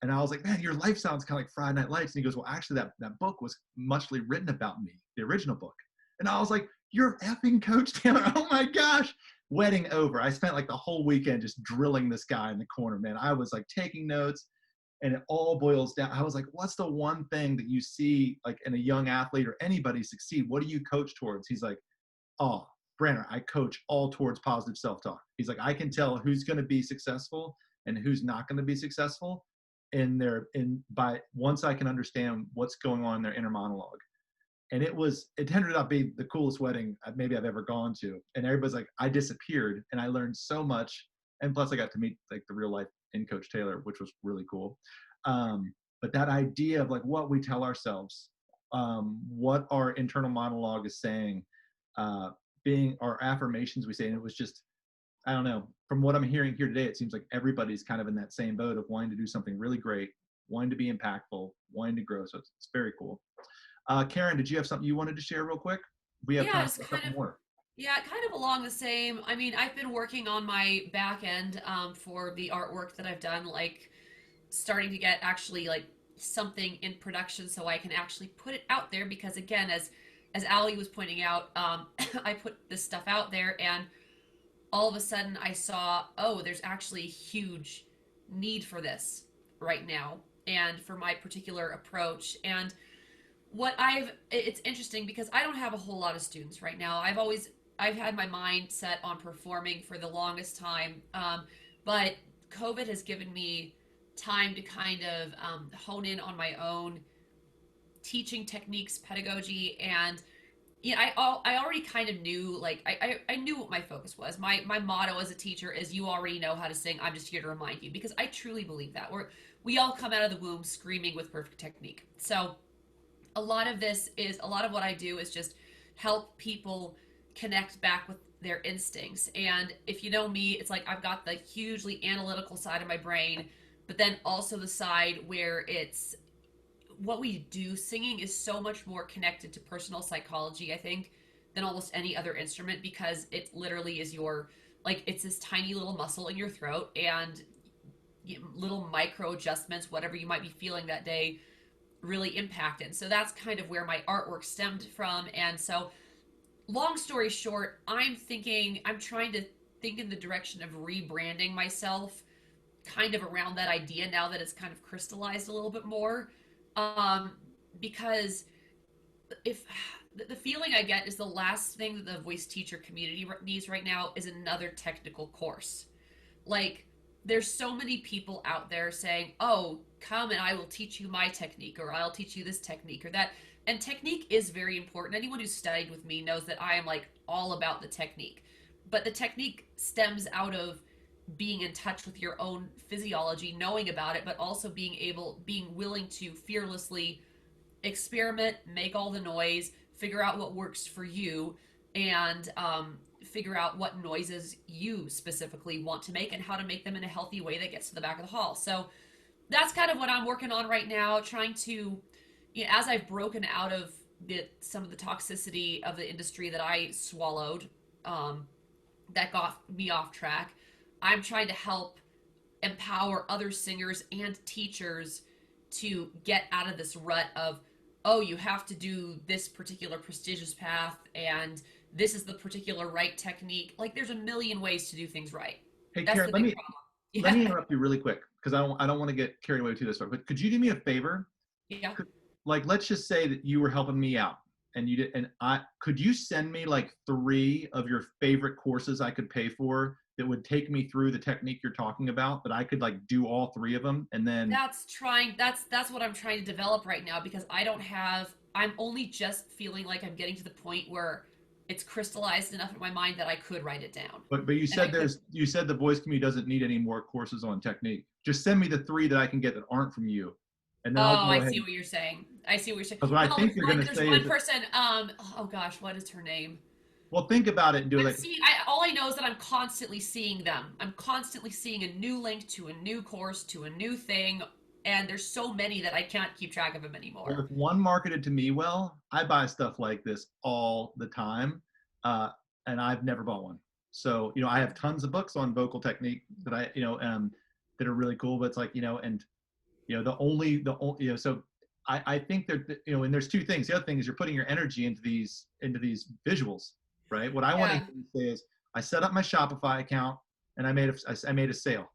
And I was like, man, your life sounds kind of like Friday Night Lights. And he goes, well, actually, that book was muchly written about me, the original book. And I was like, you're effing Coach Taylor. Oh my gosh. Wedding over. I spent like the whole weekend just drilling this guy in the corner, man. I was like taking notes, and it all boils down. I was like, what's the one thing that you see like in a young athlete or anybody succeed? What do you coach towards? He's like, oh, Branner, I coach all towards positive self-talk. He's like, I can tell who's going to be successful and who's not going to be successful by once I can understand what's going on in their inner monologue. And it tended out being the coolest wedding maybe I've ever gone to. And everybody's like, I disappeared and I learned so much. And plus I got to meet like the real life in Coach Taylor, which was really cool. But that idea of like what we tell ourselves, what our internal monologue is saying, being our affirmations we say, and it was just, I don't know, from what I'm hearing here today, it seems like everybody's kind of in that same boat of wanting to do something really great, wanting to be impactful, wanting to grow. So it's very cool. Karen, did you have something you wanted to share real quick? We have time for a couple more. Yeah, kind of along the same. I mean, I've been working on my back end for the artwork that I've done, like starting to get actually like something in production so I can actually put it out there. Because again, as Allie was pointing out, I put this stuff out there and all of a sudden I saw, oh, there's actually a huge need for this right now and for my particular approach. And it's interesting because I don't have a whole lot of students right now. I've had my mind set on performing for the longest time. But COVID has given me time to kind of hone in on my own teaching techniques, pedagogy, and I already kind of knew, like, I knew what my focus was. My motto as a teacher is, you already know how to sing. I'm just here to remind you, because I truly believe that. We all come out of the womb screaming with perfect technique. So a lot of what I do is just help people connect back with their instincts. And if you know me, it's like I've got the hugely analytical side of my brain, but then also the side where it's what we do. Singing is so much more connected to personal psychology, I think, than almost any other instrument, because it literally is it's this tiny little muscle in your throat, and little micro adjustments, whatever you might be feeling that day, really impact it. So that's kind of where my artwork stemmed from. And so long story short, I'm trying to think in the direction of rebranding myself kind of around that idea now that it's kind of crystallized a little bit more. Because if the feeling I get is the last thing that the voice teacher community needs right now is another technical course. Like, there's so many people out there saying, oh, come and I will teach you my technique, or I'll teach you this technique or that. And technique is very important. Anyone who's studied with me knows that I am like all about the technique. But the technique stems out of being in touch with your own physiology, knowing about it, but also being willing to fearlessly experiment, make all the noise, figure out what works for you, and figure out what noises you specifically want to make and how to make them in a healthy way that gets to the back of the hall. So that's kind of what I'm working on right now, trying to, you know, as I've broken out of some of the toxicity of the industry that I swallowed, that got me off track, I'm trying to help empower other singers and teachers to get out of this rut of, oh, you have to do this particular prestigious path and this is the particular right technique. Like, there's a million ways to do things right. Hey, That's Karen, the big problem. Yeah. let me interrupt you really quick because I don't want to get carried away too this far. But could you do me a favor? Yeah. Like, let's just say that you were helping me out, and you did, and could you send me like 3 of your favorite courses I could pay for that would take me through the technique you're talking about, that I could like do all 3 of them, and then That's what I'm trying to develop right now, because I'm only just feeling like I'm getting to the point where it's crystallized enough in my mind that I could write it down. But you said you said the voice community doesn't need any more courses on technique. Just send me the 3 that I can get that aren't from you, and then I'll go ahead. I see what you're saying. Because what I think you're going to say there's is one person. Oh gosh, what is her name? well, think about it and do it. Like, all I know is that I'm constantly seeing them. I'm constantly seeing a new link to a new course, to a new thing, and there's so many that I can't keep track of them anymore. well, if one marketed to me well, I buy stuff like this all the time, and I've never bought one. So, you know, I have tons of books on vocal technique that that are really cool. But it's like, and the only so I think that and there's 2 things. The other thing is you're putting your energy into these visuals, right? What I want to say is I set up my Shopify account and I made a sale,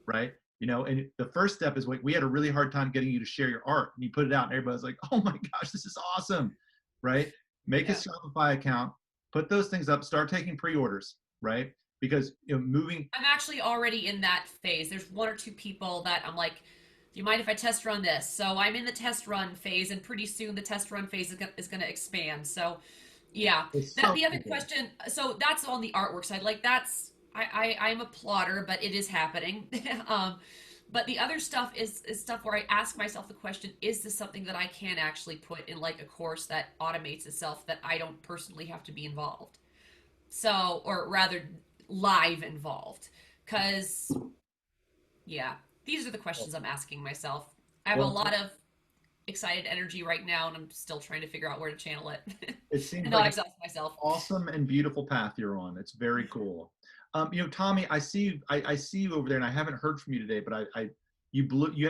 right? And the first step is we had a really hard time getting you to share your art, and you put it out and everybody's like, oh my gosh, this is awesome, right? Make a Shopify account, put those things up, start taking pre-orders, right? Because I'm actually already in that phase. There's 1 or 2 people that I'm like, do you mind if I test run this? So I'm in the test run phase, and pretty soon the test run phase is going to expand. So yeah, the other question, so that's on the artwork side. Like, that's, I'm a plotter, but it is happening. But the other stuff is stuff where I ask myself the question, is this something that I can actually put in like a course that automates itself, that I don't personally have to be involved? So, or rather live involved. Because yeah, these are the questions I'm asking myself. I have a lot of excited energy right now, and I'm still trying to figure out where to channel it. It seems and like not exhaust myself. Awesome and beautiful path you're on. It's very cool. Tommy, I see you over there, and I haven't heard from you today, but you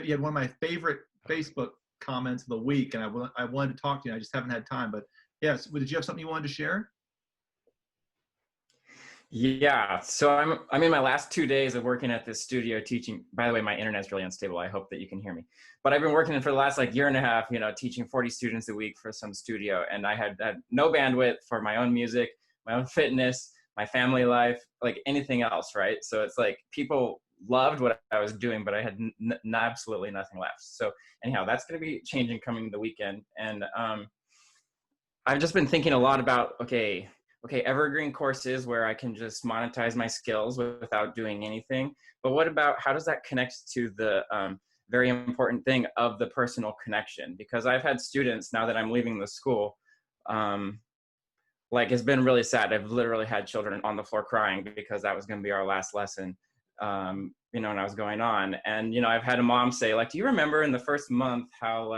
had one of my favorite Facebook comments of the week, and I wanted to talk to you. I just haven't had time, but yes, did you have something you wanted to share? Yeah, so I'm in my last 2 days of working at this studio teaching. By the way, my internet's really unstable. I hope that you can hear me. But I've been working for the last year and a half, teaching 40 students a week for some studio, and I had no bandwidth for my own music, my own fitness, my family life, like anything else, right? So it's like people loved what I was doing, but I had absolutely nothing left. So anyhow, that's going to be changing coming the weekend, and I've just been thinking a lot about okay, evergreen courses where I can just monetize my skills without doing anything. But what about, how does that connect to the very important thing of the personal connection? Because I've had students, now that I'm leaving the school, it's been really sad. I've literally had children on the floor crying because that was going to be our last lesson, and I was going on. And, I've had a mom say, do you remember in the first month how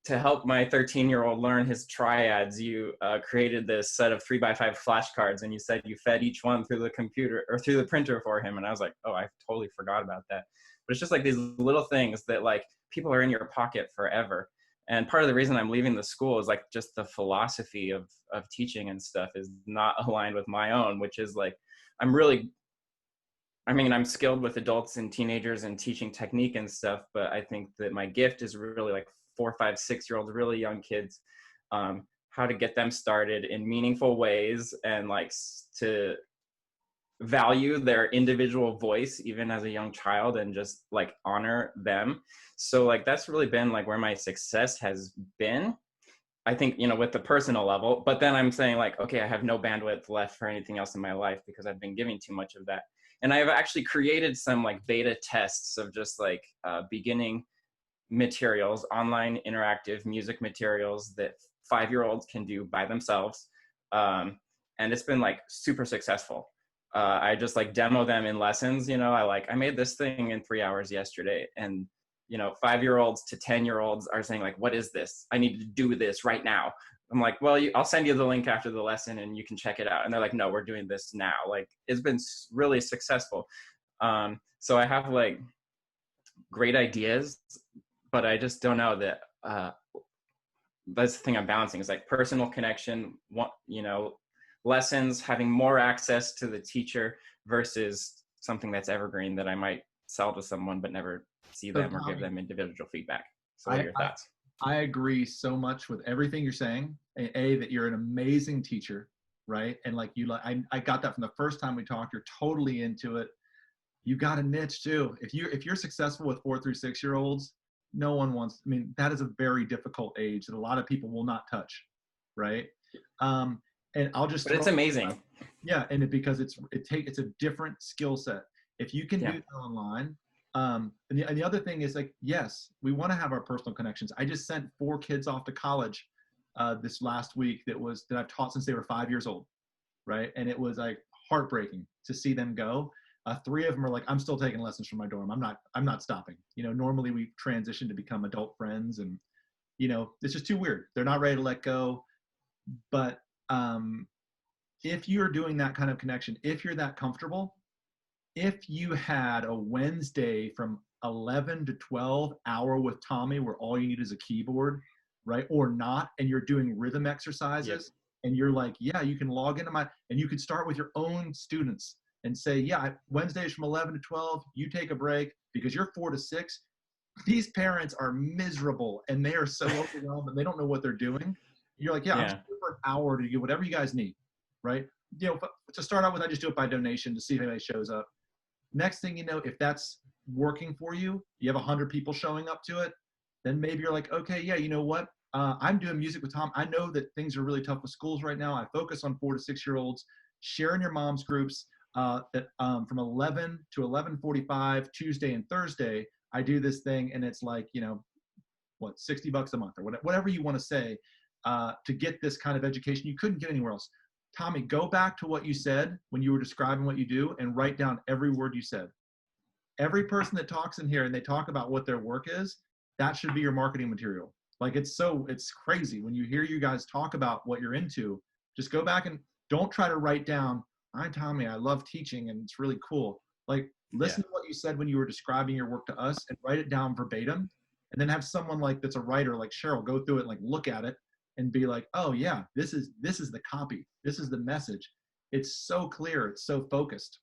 to help my 13-year-old learn his triads, you created this set of 3x5 flashcards, and you said you fed each one through the computer or through the printer for him. And I was like, oh, I totally forgot about that. But it's just these little things that people are in your pocket forever. And part of the reason I'm leaving the school is like just the philosophy of teaching and stuff is not aligned with my own, which is like, I'm skilled with adults and teenagers and teaching technique and stuff, but I think that my gift is really like 4, 5, 6-year-olds, really young kids, how to get them started in meaningful ways and like to value their individual voice even as a young child and just like honor them. So like that's really been like where my success has been, I think, with the personal level. But then I'm saying like, okay, I have no bandwidth left for anything else in my life because I've been giving too much of that. And I've actually created some like beta tests of just like beginning materials, online interactive music materials that 5-year-olds can do by themselves. And it's been like super successful. I just like demo them in lessons. I made this thing in 3 hours yesterday, and 5-year-olds to 10-year-olds are saying like, what is this? I need to do this right now. I'm like, well, I'll send you the link after the lesson and you can check it out. And they're like, no, we're doing this now. Like, it's been really successful. So I have like great ideas, but I just don't know that, that's the thing I'm balancing is like personal connection, lessons, having more access to the teacher versus something that's evergreen that I might sell to someone but never see them or give them individual feedback. So what are your thoughts? I agree so much with everything you're saying. That you're an amazing teacher, right? And like I got that from the first time we talked. You're totally into it. You got a niche too. If you're successful with 4 through 6-year-olds, no one wants. I mean, that is a very difficult age that a lot of people will not touch, right? And I'll just. But it's amazing. Yeah, and because it's a different skill set. If you can do that online. And the other thing is like, yes, we want to have our personal connections. I just sent 4 kids off to college this last week that I've taught since they were 5 years old, right? And it was like heartbreaking to see them go. 3 of them are like, I'm still taking lessons from my dorm. I'm not stopping. Normally we transition to become adult friends, and it's just too weird. They're not ready to let go. But if you're doing that kind of connection, if you're that comfortable, if you had a Wednesday from 11 to 12 hour with Tommy where all you need is a keyboard, right? Or not, and you're doing rhythm exercises, and you're like, yeah, you can log into and you could start with your own students and say, yeah, Wednesdays from 11 to 12, you take a break because you're 4 to 6. These parents are miserable and they are so overwhelmed and they don't know what they're doing. You're like, I'm just for an hour to do whatever you guys need, right? To start out with, I just do it by donation to see if anybody shows up. Next thing you know, if that's working for you, you have 100 people showing up to it, then maybe you're like, okay, yeah, you know what? I'm doing music with Tom. I know that things are really tough with schools right now. I focus on 4 to 6-year-olds. Share in your mom's groups from 11 to 11:45 Tuesday and Thursday. I do this thing, and it's like, $60 a month or whatever you want to say to get this kind of education you couldn't get anywhere else. Tommy, go back to what you said when you were describing what you do and write down every word you said. Every person that talks in here and they talk about what their work is, that should be your marketing material. Like it's crazy when you hear you guys talk about what you're into. Just go back and don't try to write down, I'm Tommy, I love teaching and it's really cool. Like listen to what you said when you were describing your work to us and write it down verbatim, and then have someone like that's a writer like Cheryl go through it and like look at it and be like, oh yeah, this is the copy. This is the message. It's so clear. It's so focused.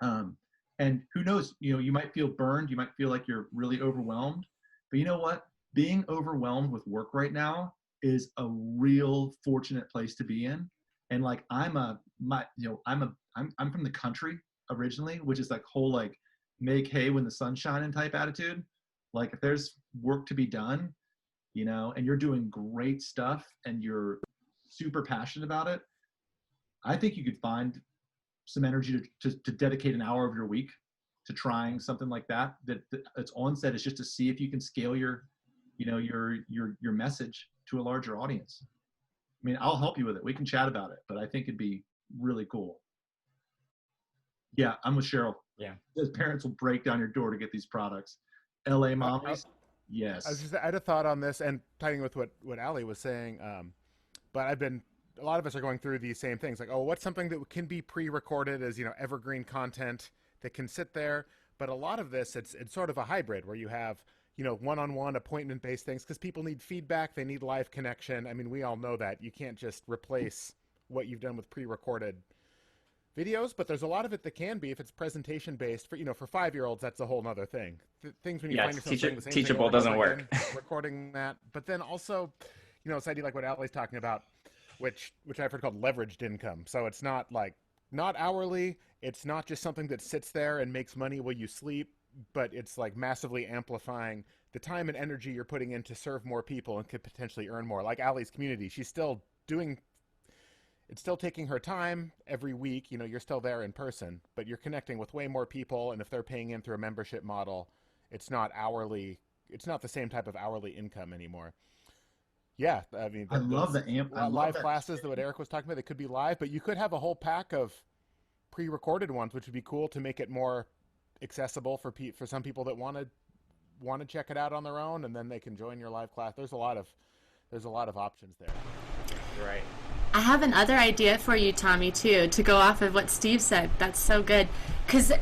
And who knows, you might feel burned. You might feel like you're really overwhelmed, but you know what? Being overwhelmed with work right now is a real fortunate place to be in. And like, I'm from the country originally, which is like whole, like make hay when the sun's shining type attitude. Like if there's work to be done, and you're doing great stuff and you're super passionate about it, I think you could find some energy to dedicate an hour of your week to trying something like that. That its onset is just to see if you can scale your message to a larger audience. I mean, I'll help you with it. We can chat about it, but I think it'd be really cool. Yeah, I'm with Cheryl. Yeah. His parents will break down your door to get these products. LA mommies. Yes. I had a thought on this and tying with what Ali was saying. But a lot of us are going through these same things. Like, oh, what's something that can be pre-recorded as, evergreen content that can sit there? But a lot of this, it's sort of a hybrid where you have, one-on-one appointment-based things, because people need feedback, they need live connection. I mean, we all know that. You can't just replace what you've done with pre-recorded videos, but there's a lot of it that can be if it's presentation-based. For 5-year-olds, that's a whole nother thing. Things when you find yourself saying the same teachable thing doesn't over work. again, recording that. But then also, this idea like what Allie's talking about, which I've heard called leveraged income. So it's not hourly. It's not just something that sits there and makes money while you sleep, but it's like massively amplifying the time and energy you're putting in to serve more people and could potentially earn more. Like Allie's community, it's still taking her time every week. You're still there in person, but you're connecting with way more people. And if they're paying in through a membership model, it's not hourly. It's not the same type of hourly income anymore. Yeah, I mean, I love the live classes that what Eric was talking about. They could be live, but you could have a whole pack of pre-recorded ones, which would be cool to make it more accessible for some people that want to check it out on their own, and then they can join your live class. There's a lot of options there. You're right. I have another idea for you, Tommy, too, to go off of what Steve said. That's so good. Because,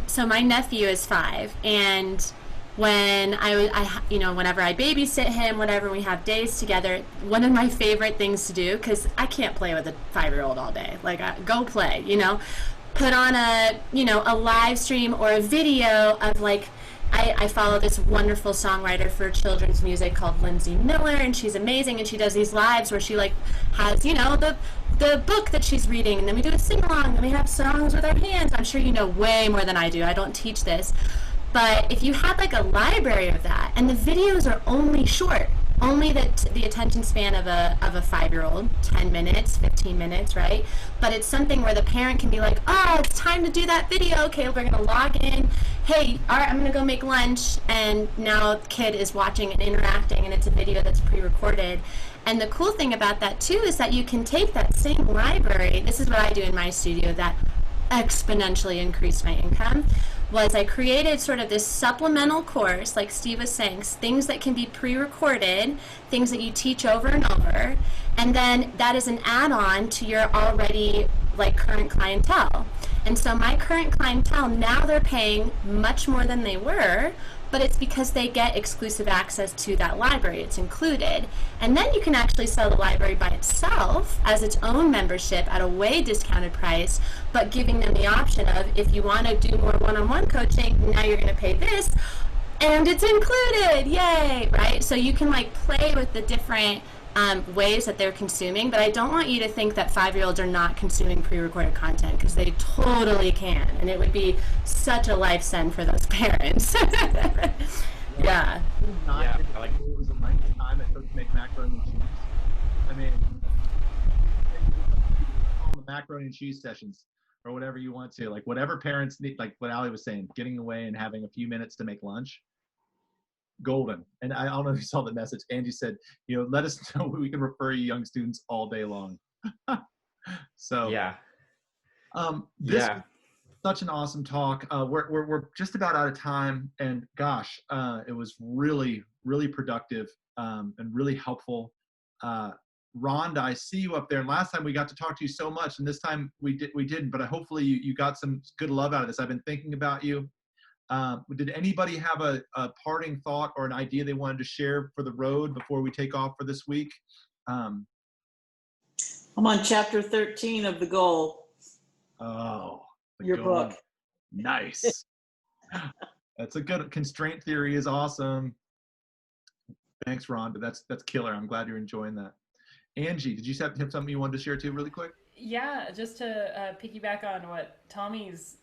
so my nephew is 5, and when whenever I babysit him, whenever we have days together, one of my favorite things to do, because I can't play with a 5-year-old all day. Like, go play, put on a live stream or a video of like, I follow this wonderful songwriter for children's music called Lindsay Miller, and she's amazing, and she does these lives where she like has, the book that she's reading, and then we do a sing-along, and we have songs with our hands. I'm sure you know way more than I do. I don't teach this. But if you had like a library of that, and the videos are only short, only the attention span of a 5-year-old, 10 minutes, 15 minutes, right? But it's something where the parent can be like, oh, it's time to do that video. Okay, we're gonna log in. Hey, all right, I'm gonna go make lunch. And now the kid is watching and interacting, and it's a video that's pre-recorded. And the cool thing about that too is that you can take that same library. This is what I do in my studio that exponentially increased my income. Was I created sort of this supplemental course, like Steve was saying, things that can be pre-recorded, things that you teach over and over, and then that is an add-on to your already like current clientele. And so my current clientele, now they're paying much more than they were, but it's because they get exclusive access to that library. It's included. And then you can actually sell the library by itself as its own membership at a way discounted price, but giving them the option of, if you want to do more one-on-one coaching, now you're going to pay this, and it's included, yay, right? So you can like play with the different ways that they're consuming, but I don't want you to think that 5-year-olds are not consuming pre-recorded content, because they totally can, and it would be such a life send for those parents. Yeah. Yeah, it was a nice time at Coach Make Macaroni and Cheese. I mean, call them the macaroni and cheese sessions or whatever you want to, like whatever parents need, like what Allie was saying, getting away and having a few minutes to make lunch. Golden. And I don't know if you saw the message. Angie said, let us know, we can refer you young students all day long. So yeah. This was such an awesome talk. We're just about out of time, and gosh, it was really, really productive and really helpful. Rhonda, I see you up there, and last time we got to talk to you so much, and this time we didn't, but hopefully you got some good love out of this. I've been thinking about you. Did anybody have a parting thought or an idea they wanted to share for the road before we take off for this week? I'm on chapter 13 of the goal. Oh, your book. Nice. That's a good constraint theory is awesome. Thanks, Rhonda. That's killer. I'm glad you're enjoying that. Angie, did you have something you wanted to share too really quick? Yeah, just to piggyback on what Tommy's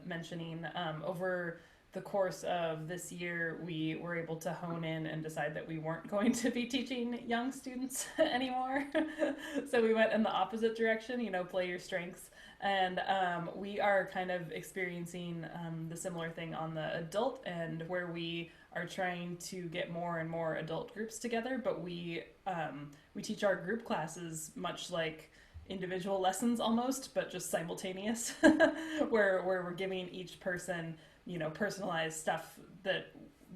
mentioning, over the course of this year, we were able to hone in and decide that we weren't going to be teaching young students anymore. So we went in the opposite direction, play your strengths. And we are kind of experiencing the similar thing on the adult end, where we are trying to get more and more adult groups together, but we teach our group classes much like individual lessons almost, but just simultaneous, where we're giving each person, personalized stuff that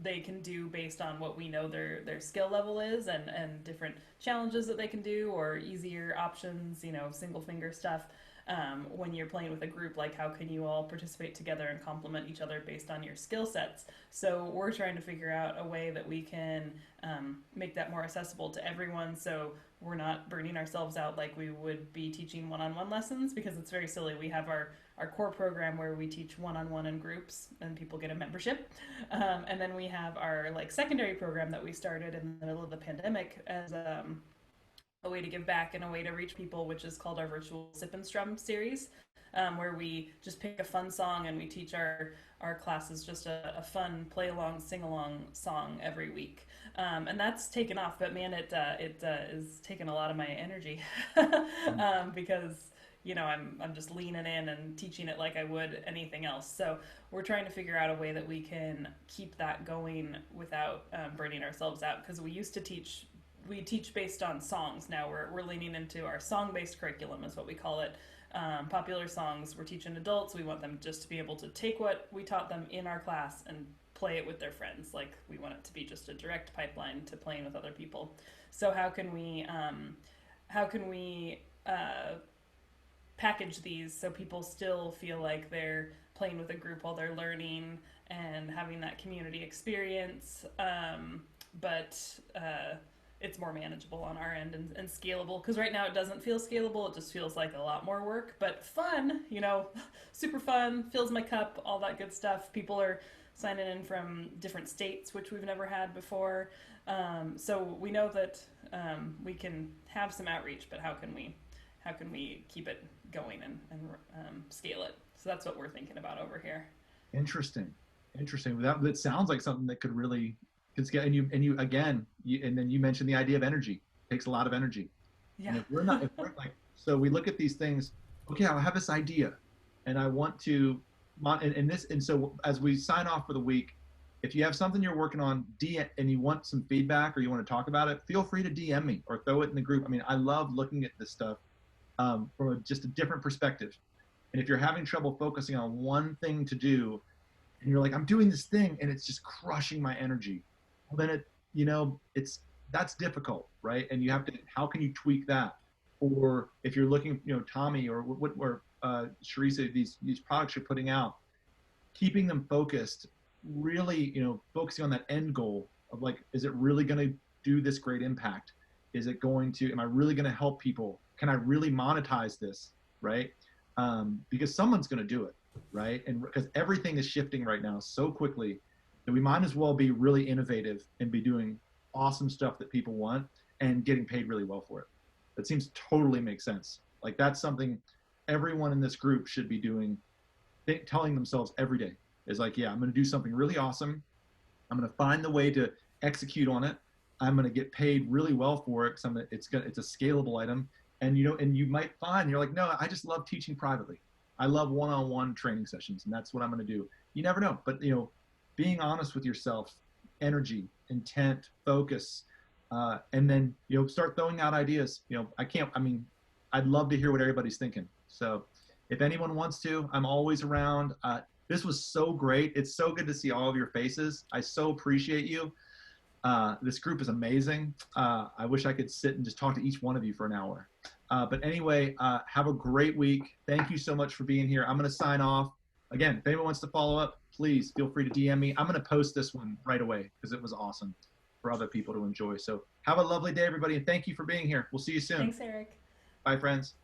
they can do based on what we know their skill level is, and different challenges that they can do, or easier options, single finger stuff. when you're playing with a group, like how can you all participate together and complement each other based on your skill sets. So we're trying to figure out a way that we can make that more accessible to everyone, so we're not burning ourselves out like we would be teaching one-on-one lessons, because it's very silly. We have our core program where we teach one-on-one in groups and people get a membership, and then we have our like secondary program that we started in the middle of the pandemic as a way to give back and a way to reach people, which is called our virtual Sip and Strum series, where we just pick a fun song and we teach our classes just a fun play along, sing along song every week. And that's taken off, but man, it is taking a lot of my energy because I'm just leaning in and teaching it like I would anything else. So we're trying to figure out a way that we can keep that going without burning ourselves out, because we used to teach based on songs. Now we're leaning into our song-based curriculum is what we call it. Popular songs we're teaching adults. We want them just to be able to take what we taught them in our class and play it with their friends. Like, we want it to be just a direct pipeline to playing with other people. So how can we package these so people still feel like they're playing with a group while they're learning and having that community experience, but it's more manageable on our end and scalable, because right now it doesn't feel scalable. It just feels like a lot more work, but fun, super fun, fills my cup, all that good stuff. People are signing in from different states, which we've never had before. So we know that we can have some outreach, but how can we keep it going and scale it? So that's what we're thinking about over here. Interesting. That sounds like something that could really, and then you mentioned the idea of energy. It takes a lot of energy. Yeah. And if we're like, so we look at these things, okay, I have this idea and I want to, and so as we sign off for the week, if you have something you're working on and you want some feedback or you want to talk about it, feel free to DM me or throw it in the group. I mean, I love looking at this stuff from just a different perspective. And if you're having trouble focusing on one thing to do, and you're like, I'm doing this thing and it's just crushing my energy, well, then that's difficult, right? And you have to, how can you tweak that? Or if you're looking, Tommy or Sharisa, these products you're putting out, keeping them focused, really, focusing on that end goal of like, is it really going to do this great impact? Am I really going to help people? Can I really monetize this, right? Because someone's going to do it, right? And because everything is shifting right now so quickly that we might as well be really innovative and be doing awesome stuff that people want and getting paid really well for it. That seems totally makes sense. Like, that's something everyone in this group should be doing, telling themselves every day is like, yeah, I'm going to do something really awesome. I'm going to find the way to execute on it. I'm going to get paid really well for it because it's a scalable item. And you might find you're like, no, I just love teaching privately. I love one-on-one training sessions, and that's what I'm going to do. You never know, but being honest with yourself, energy, intent, focus, and then start throwing out ideas. I'd love to hear what everybody's thinking. So if anyone wants to, I'm always around. This was so great. It's so good to see all of your faces. I so appreciate you. This group is amazing. I wish I could sit and just talk to each one of you for an hour. But anyway, have a great week. Thank you so much for being here. I'm going to sign off. Again, if anyone wants to follow up, please feel free to DM me. I'm going to post this one right away because it was awesome for other people to enjoy. So have a lovely day, everybody, and thank you for being here. We'll see you soon. Thanks, Eric. Bye, friends.